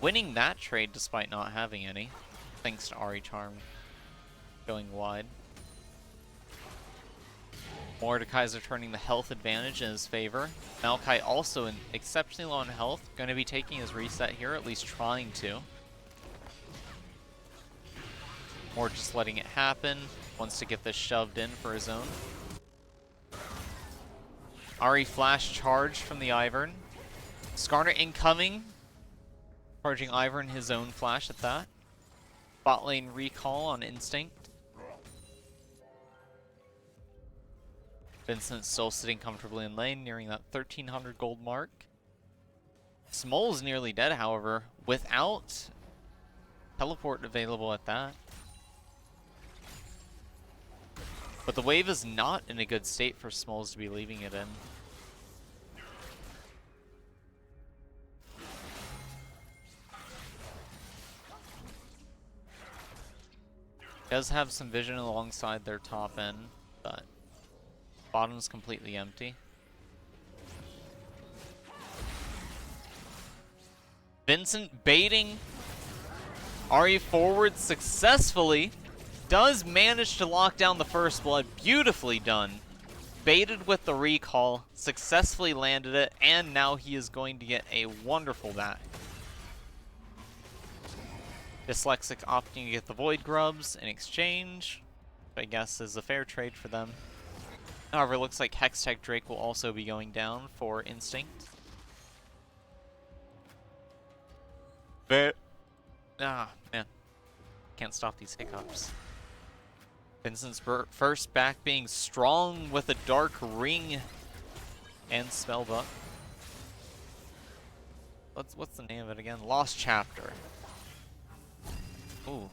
Speaker 1: Winning that trade despite not having any, thanks to Ahri Charm going wide. Mordekaiser turning the health advantage in his favor. Maokai also in exceptionally low on health, going to be taking his reset here, at least trying to. Or just letting it happen, wants to get this shoved in for his own. Ahri flash charge from the Ivern. Skarner incoming, charging Ivern his own flash at that. Bot lane recall on Instinct. Vincent still sitting comfortably in lane, nearing that 1300 gold mark. Smol's nearly dead, however, without teleport available at that. But the wave is not in a good state for Smols to be leaving it in. Does have some vision alongside their top end, but bottom's completely empty. Vincent baiting Ahri forward successfully. Does manage to lock down the first blood. Beautifully done. Baited with the recall, successfully landed it, and now he is going to get a wonderful back. DsYlExIc opting to get the Void Grubs in exchange, which I guess is a fair trade for them. However, it looks like Hextech Drake will also be going down for Instinct. Ah, man. Can't stop these hiccups. Vincent's first back being strong with a Dark Ring and Spellbook. What's the name of it again? Lost Chapter. Ooh.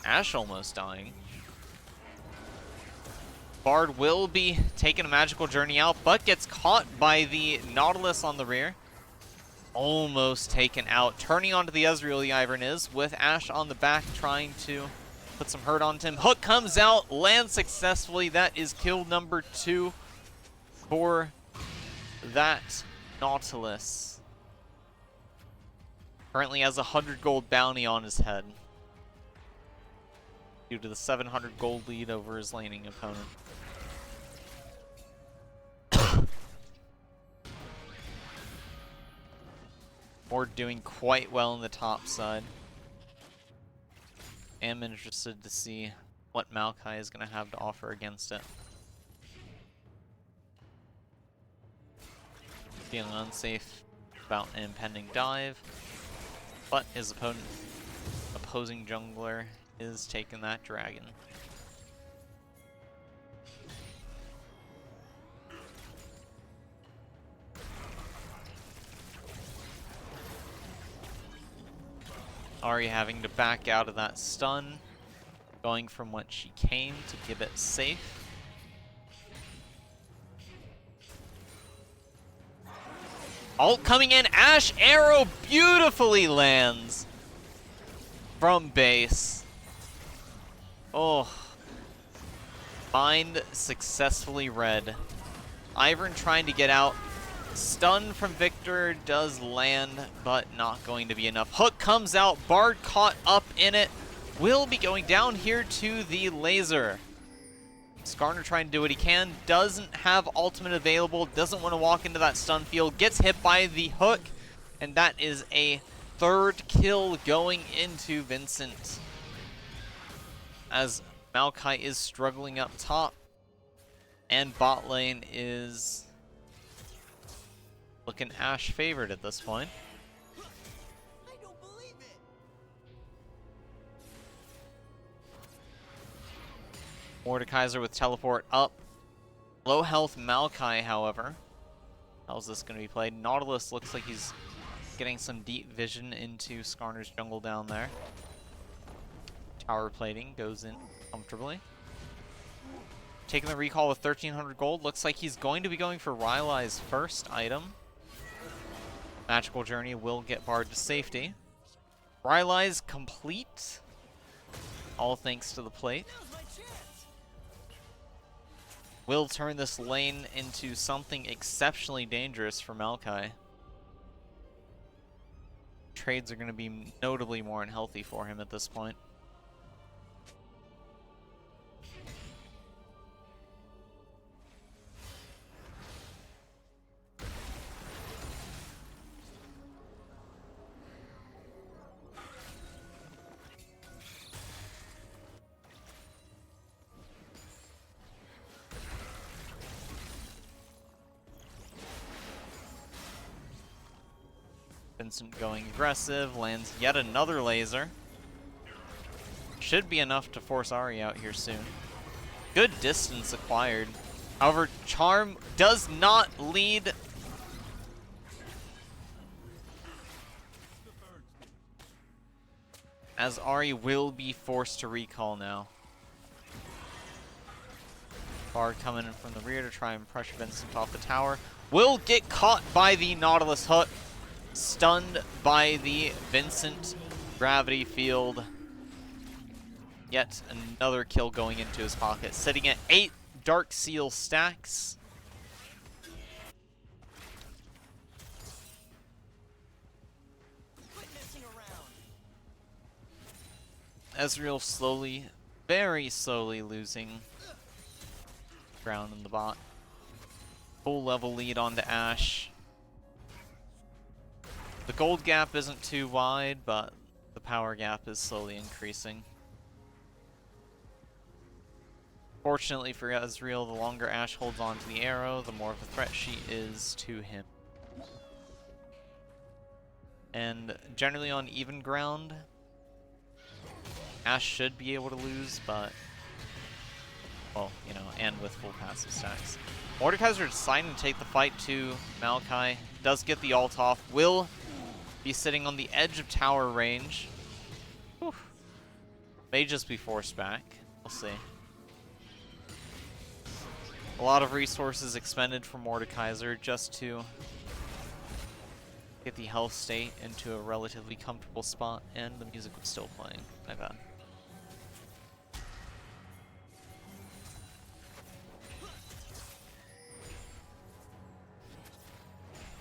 Speaker 1: Ashe almost dying. Bard will be taking a magical journey out, but gets caught by the Nautilus on the rear. Almost taken out. Turning onto the Ezreal, the Ivern is, with Ashe on the back trying to put some hurt onto him. Hook comes out, lands successfully. That is kill number 2 for that Nautilus. Currently has a 100 gold bounty on his head due to the 700 gold lead over his laning opponent. Ward doing quite well in the top side. Am interested to see what Maokai is going to have to offer against it. Feeling unsafe about an impending dive, but his opposing jungler is taking that dragon. Ahri having to back out of that stun, going from what she came to keep it safe. Ult coming in, Ashe arrow beautifully lands from base. Oh, mind successfully read. Ivern trying to get out. Stun from Victor does land, but not going to be enough. Hook comes out, Bard caught up in it. Will be going down here to the laser. Skarner trying to do what he can, doesn't have ultimate available, doesn't want to walk into that stun field, gets hit by the hook, and that is a 3rd kill going into Vincent. As Maokai is struggling up top, and bot lane is looking Ashe favored at this point.
Speaker 2: I don't believe it.
Speaker 1: Mordekaiser with teleport up. Low health Maokai, however. How's this going to be played? Nautilus looks like he's getting some deep vision into Skarner's jungle down there. Tower plating goes in comfortably. Taking the recall with 1300 gold. Looks like he's going to be going for Rylai's first item. Magical Journey will get Bard to safety. Rylai's complete. All thanks to the plate. Will turn this lane into something exceptionally dangerous for Maokai. Trades are going to be notably more unhealthy for him at this point. Vincent going aggressive, lands yet another laser. Should be enough to force Ahri out here soon. Good distance acquired. However, Charm does not lead. As Ahri will be forced to recall now. Bard coming in from the rear to try and pressure Vincent off the tower. Will get caught by the Nautilus hook. Stunned by the Vincent gravity field. Yet another kill going into his pocket. Sitting at 8 Dark Seal stacks.
Speaker 2: Quit messing around.
Speaker 1: Ezreal slowly, very slowly losing ground in the bot. Full level lead onto Ashe. The gold gap isn't too wide, but the power gap is slowly increasing. Fortunately for Ezreal, the longer Ashe holds on to the arrow, the more of a threat she is to him. And generally on even ground, Ashe should be able to lose, but, well, you know, and with full passive stacks. Mordekaiser deciding to take the fight to Maokai. Does get the ult off. Will be sitting on the edge of tower range. Whew. May just be forced back. We'll see. A lot of resources expended for Mordekaiser just to get the health state into a relatively comfortable spot, and the music was still playing. My bad.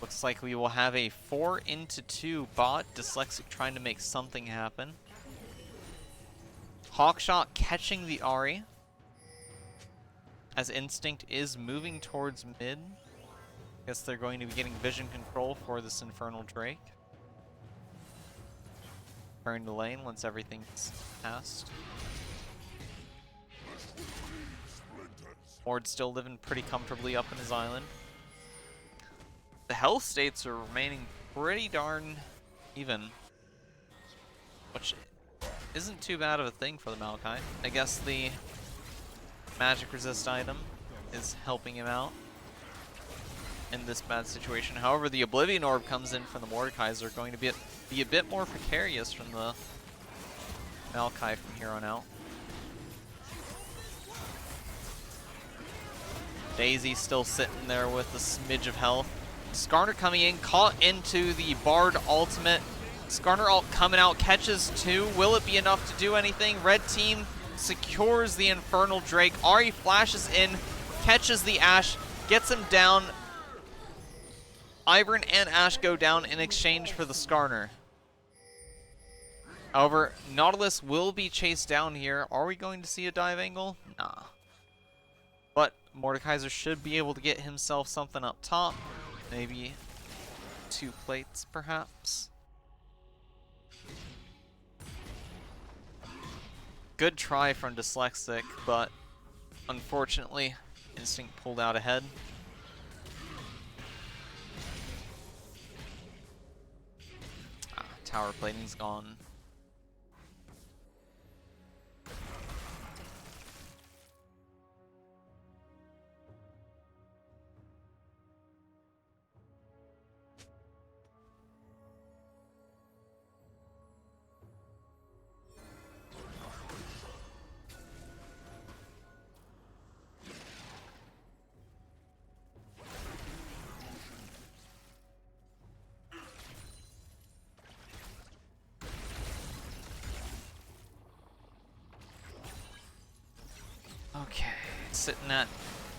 Speaker 1: Looks like we will have a 4-into-2 bot. DsYlExIc trying to make something happen. Hawkshot catching the Ahri. As Instinct is moving towards mid. Guess they're going to be getting vision control for this Infernal Drake. Turn to lane once everything's passed. Mord's still living pretty comfortably up in his island. The health states are remaining pretty darn even, which isn't too bad of a thing for the Maokai. I guess the magic resist item is helping him out in this bad situation. However, the Oblivion Orb comes in from the Mordekaiser, going to be a bit more precarious from the Maokai from here on out. Daisy still sitting there with a smidge of health. Skarner coming in, caught into the Bard ultimate. Skarner ult coming out, catches 2. Will it be enough to do anything? Red team secures the Infernal Drake. Ahri flashes in, catches the Ashe, gets him down. Ivern and Ashe go down in exchange for the Skarner. However, Nautilus will be chased down here. Are we going to see a dive angle? Nah. But Mordekaiser should be able to get himself something up top. Maybe 2 plates, perhaps. Good try from DsYlExIc, but unfortunately, Instinct pulled out ahead. Tower plating's gone. Okay, sitting at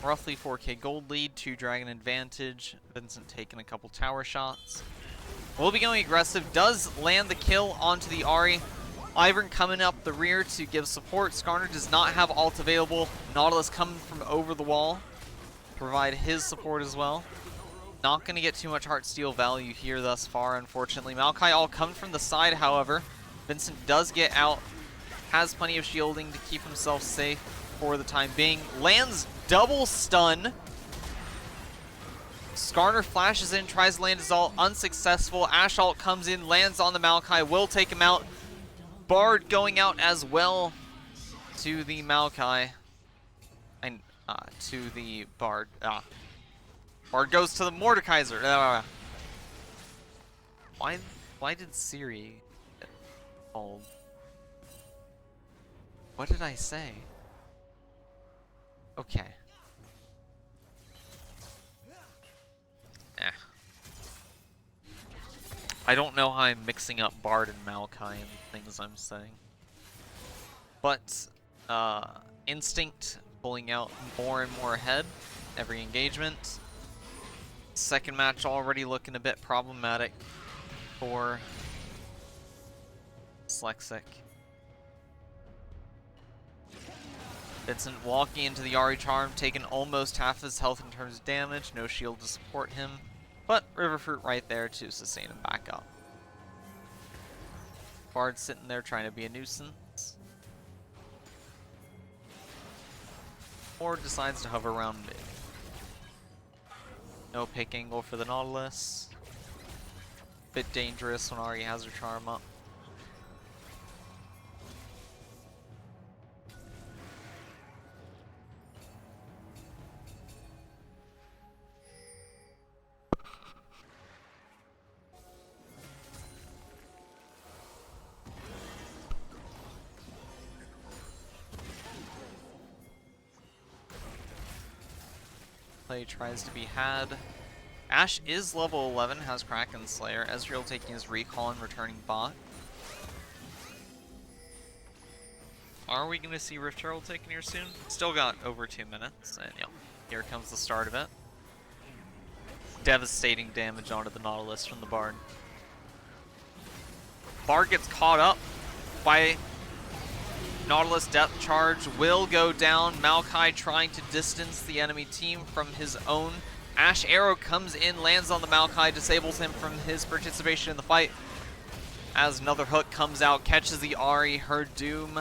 Speaker 1: roughly 4k gold lead, 2 dragon advantage. Vincent taking a couple tower shots. Will be going aggressive, does land the kill onto the Ahri. Ivern coming up the rear to give support. Skarner does not have ult available. Nautilus coming from over the wall to provide his support as well. Not going to get too much Heartsteel value here thus far, unfortunately. Maokai all comes from the side, however. Vincent does get out, has plenty of shielding to keep himself safe for the time being. Lands double stun. Skarner flashes in, tries to land his ult, unsuccessful. Ashe ult comes in, lands on the Maokai, will take him out. Bard going out as well to the Maokai. And to the Bard. Bard goes to the Mordekaiser. Why did Siri get called? What did I say? Okay. I don't know how I'm mixing up Bard and Maokai and things I'm saying. But, Instinct pulling out more and more ahead every engagement. Second match already looking a bit problematic for DsYlExIc. Vincent walking into the Ahri Charm, taking almost half his health in terms of damage, no shield to support him, but Riverfruit right there to sustain him back up. Bard sitting there trying to be a nuisance. Or decides to hover around mid. No pick angle for the Nautilus. Bit dangerous when Ahri has her charm up. Play tries to be had. Ashe is level 11, has Kraken Slayer. Ezreal taking his recall and returning bot. Are we going to see Rift Herald taken here soon? Still got over 2 minutes, and yep, here comes the start of it. Devastating damage onto the Nautilus from the Bard. Bard gets caught up by Nautilus. Depth Charge will go down. Maokai trying to distance the enemy team from his own. Ashe Arrow comes in, lands on the Maokai, disables him from his participation in the fight. As another hook comes out, catches the Ahri. Her doom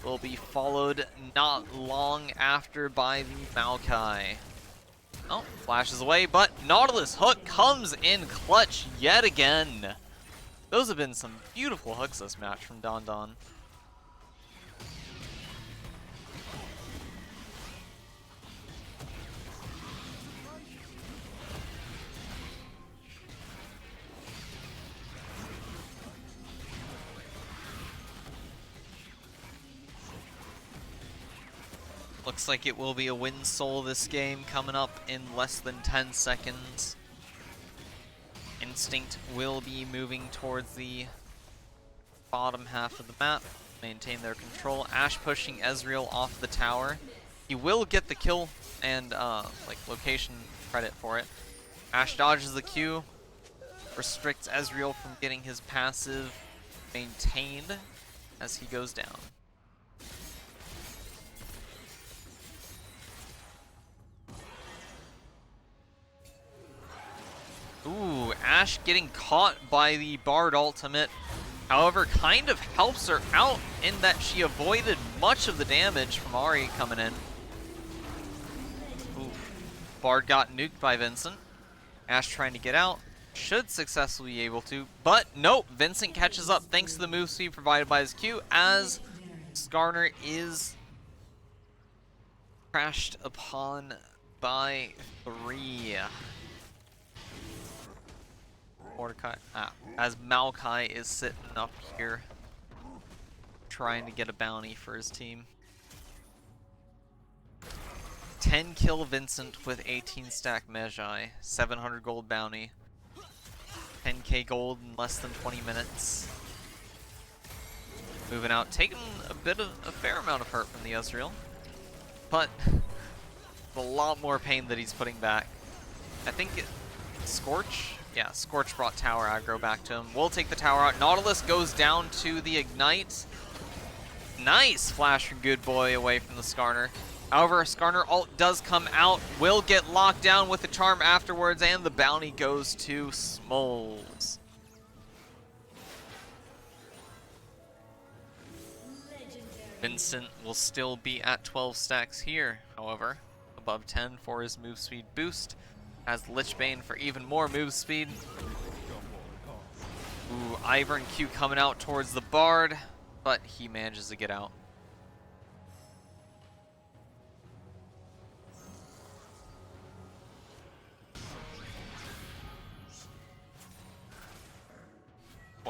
Speaker 1: will be followed not long after by the Maokai. Oh, flashes away, but Nautilus hook comes in clutch yet again. Those have been some beautiful hooks this match from DonDon. Looks like it will be a win soul this game coming up in less than 10 seconds. Instinct will be moving towards the bottom half of the map, maintain their control. Ashe pushing Ezreal off the tower. He will get the kill and like location credit for it. Ashe dodges the Q, restricts Ezreal from getting his passive maintained as he goes down. Ooh, Ashe getting caught by the Bard ultimate. However, kind of helps her out in that she avoided much of the damage from Ahri coming in. Ooh, Bard got nuked by Vincent. Ashe trying to get out. Should successfully be able to, but nope, Vincent catches up thanks to the move speed provided by his Q as Skarner is crashed upon by 3. Mordecai, as Maokai is sitting up here trying to get a bounty for his team. 10 kill Vincent with 18 stack Magi, 700 gold bounty, 10k gold in less than 20 minutes. Moving out, taking a fair amount of hurt from the Ezreal, but a lot more pain that he's putting back. I think Scorch? Yeah, Scorch brought tower aggro back to him. We'll take the tower out. Nautilus goes down to the Ignite. Nice flash from Good Boy away from the Skarner. However, Skarner ult does come out. Will get locked down with the charm afterwards, and the bounty goes to Smoles. Vincent will still be at 12 stacks here, however. Above 10 for his move speed boost. Has Lichbane for even more move speed. Ooh, Ivern Q coming out towards the Bard, but he manages to get out.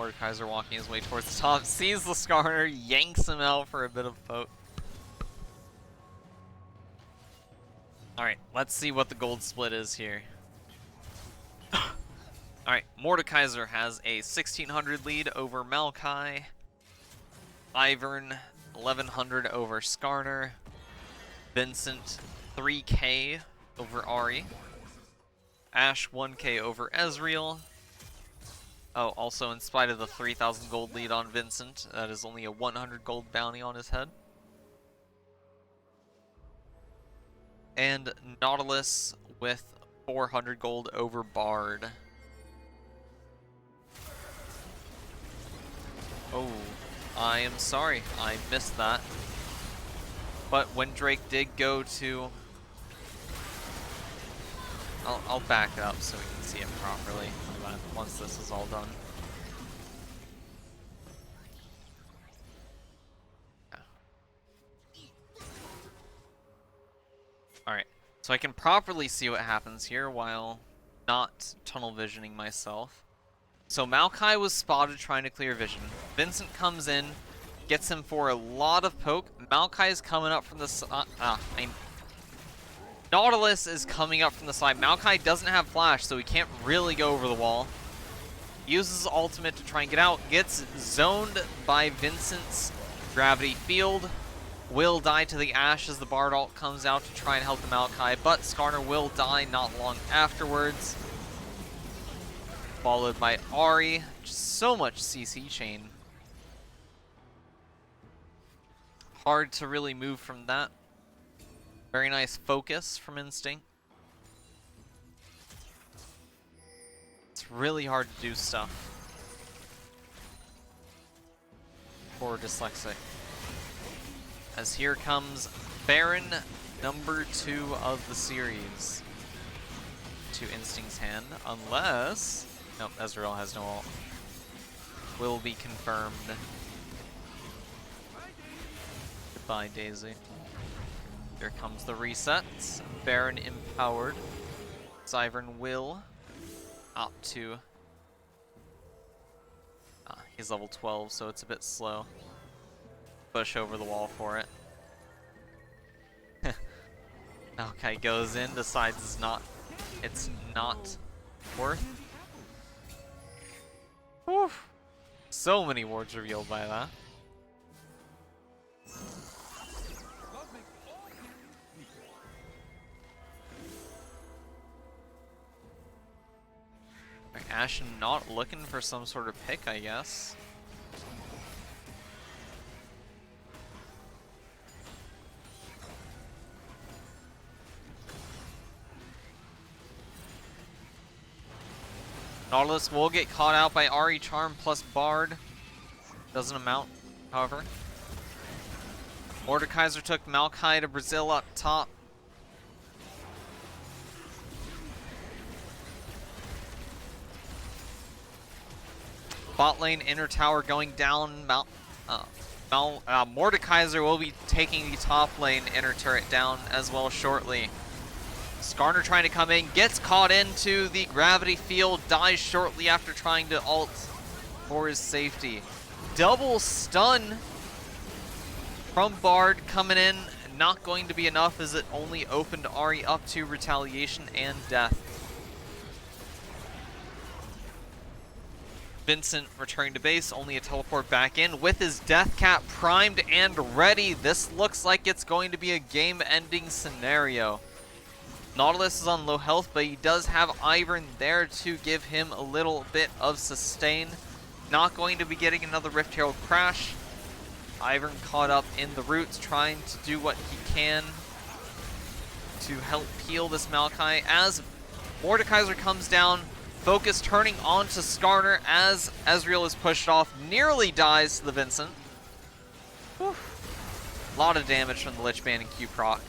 Speaker 1: Mordekaiser walking his way towards the top, sees the Skarner, yanks him out for a bit of poke. Alright, let's see what the gold split is here. Alright, Mordekaiser has a 1600 lead over Maokai. Ivern, 1100 over Skarner. Vincent, 3k over Ahri. Ashe, 1k over Ezreal. Oh, also in spite of the 3000 gold lead on Vincent, that is only a 100 gold bounty on his head. And Nautilus with 400 gold over Bard. Oh, I am sorry, I missed that. But when Drake did go to... I'll back it up so we can see it properly once this is all done. Alright, so I can properly see what happens here while not tunnel visioning myself. So Maokai was spotted trying to clear vision. Vincent comes in, gets him for a lot of poke. Maokai is coming up from the side. Nautilus is coming up from the side. Maokai doesn't have flash, so he can't really go over the wall. Uses ultimate to try and get out. Gets zoned by Vincent's gravity field. Will die to the Ashe as the Bard ult comes out to try and help the Maokai, but Skarner will die not long afterwards. Followed by Ahri. Just so much CC chain. Hard to really move from that. Very nice focus from Instinct. It's really hard to do stuff for DsYlExIc. As here comes Baron number 2 of the series to Instinct's hand, unless... Nope, Ezreal has no ult. Will be confirmed. Goodbye, Daisy. Here comes the resets. Baron empowered. Ivern will opt to... he's level 12, so it's a bit slow. Push over the wall for it. Okay, goes in, decides it's not worth. Whew. So many wards revealed by that. Ashe not looking for some sort of pick, I guess. Nautilus will get caught out by Ahri Charm plus Bard. Doesn't amount, however. Mordekaiser took Maokai to Brazil up top. Bot lane inner tower going down. Mordekaiser will be taking the top lane inner turret down as well shortly. Skarner trying to come in, gets caught into the gravity field, dies shortly after trying to ult for his safety. Double stun from Bard coming in, not going to be enough as it only opened Ahri up to retaliation and death. Vincent returning to base, only a teleport back in with his death cap primed and ready. This looks like it's going to be a game-ending scenario. Nautilus is on low health, but he does have Ivern there to give him a little bit of sustain. Not going to be getting another Rift Herald crash. Ivern caught up in the roots, trying to do what he can to help peel this Maokai. As Mordekaiser comes down, focus turning onto Skarner as Ezreal is pushed off, nearly dies to the Vincent. Whew. A lot of damage from the Lich Bane and Q proc.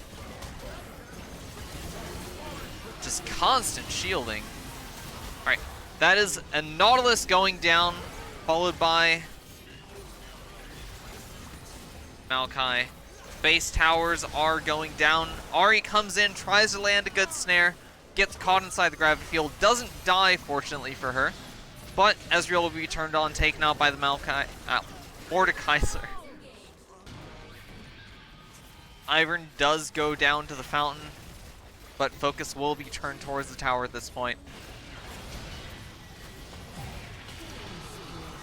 Speaker 1: Just constant shielding. Alright, that is a Nautilus going down, followed by Maokai. Base towers are going down. Ahri comes in, tries to land a good snare, gets caught inside the gravity field, doesn't die, fortunately for her. But Ezreal will be turned on, taken out by the Mordekaiser. Ivern does go down to the fountain, but focus will be turned towards the tower at this point.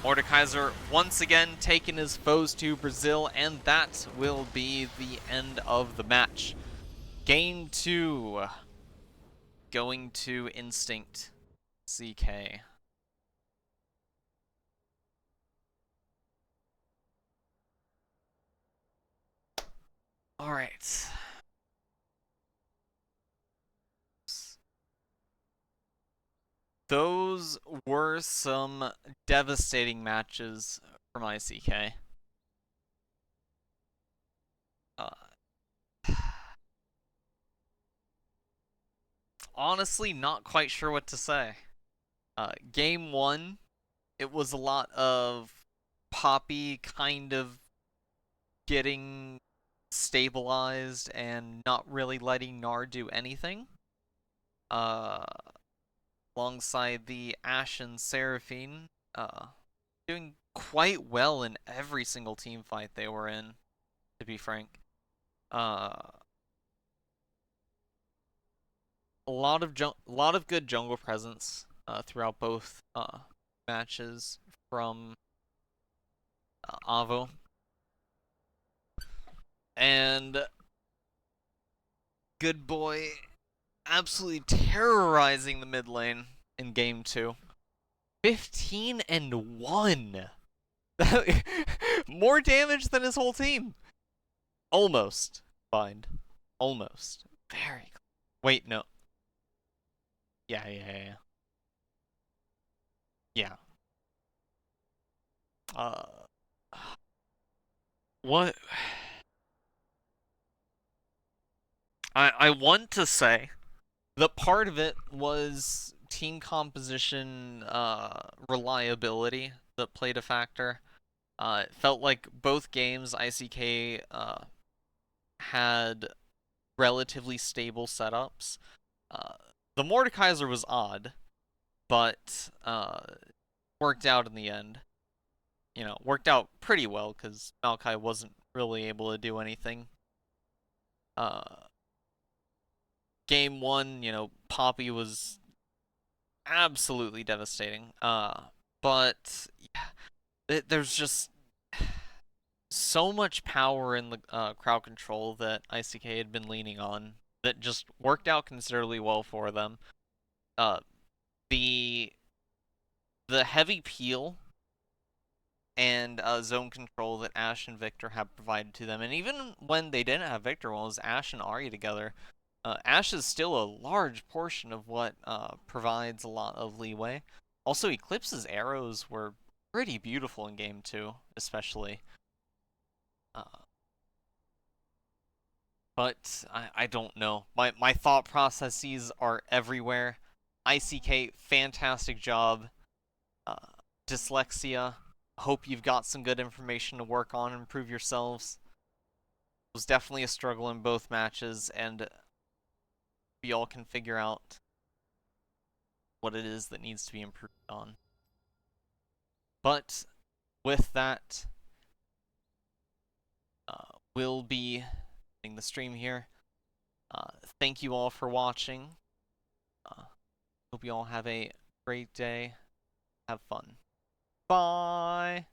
Speaker 1: Mordekaiser once again taking his foes to Brazil, and that will be the end of the match. Game 2, going to InstinctCK. Alright. Those were some devastating matches from ICK. Honestly, not quite sure what to say. Game 1, it was a lot of Poppy kind of getting stabilized and not really letting Gnar do anything. Alongside the Ashe and Seraphine, doing quite well in every single team fight they were in, to be frank. A lot of good jungle presence throughout both matches from Avo. And Good Boy absolutely terrorizing the mid lane in game 2. 15-1. More damage than his whole team. Almost. Bind. Almost. Very close. Wait, no. Yeah. Yeah. What? I want to say that part of it was team composition reliability that played a factor. It felt like both games ICK had relatively stable setups. The Mordekaiser was odd, but worked out in the end. You know, worked out pretty well because Maokai wasn't really able to do anything. Game 1, you know, Poppy was absolutely devastating. But yeah, there's just so much power in the crowd control that ICK had been leaning on that just worked out considerably well for them. The heavy peel and zone control that Ashe and Victor have provided to them, and even when they didn't have Victor, well, it was Ashe and Ahri together. Ashe is still a large portion of what provides a lot of leeway. Also, Eclipse's arrows were pretty beautiful in game 2, especially. But I don't know. My thought processes are everywhere. ICK, fantastic job. Dyslexia, hope you've got some good information to work on and improve yourselves. It was definitely a struggle in both matches, and we all can figure out what it is that needs to be improved on. But with that, we'll be ending the stream here. Thank you all for watching. Hope you all have a great day. Have fun. Bye!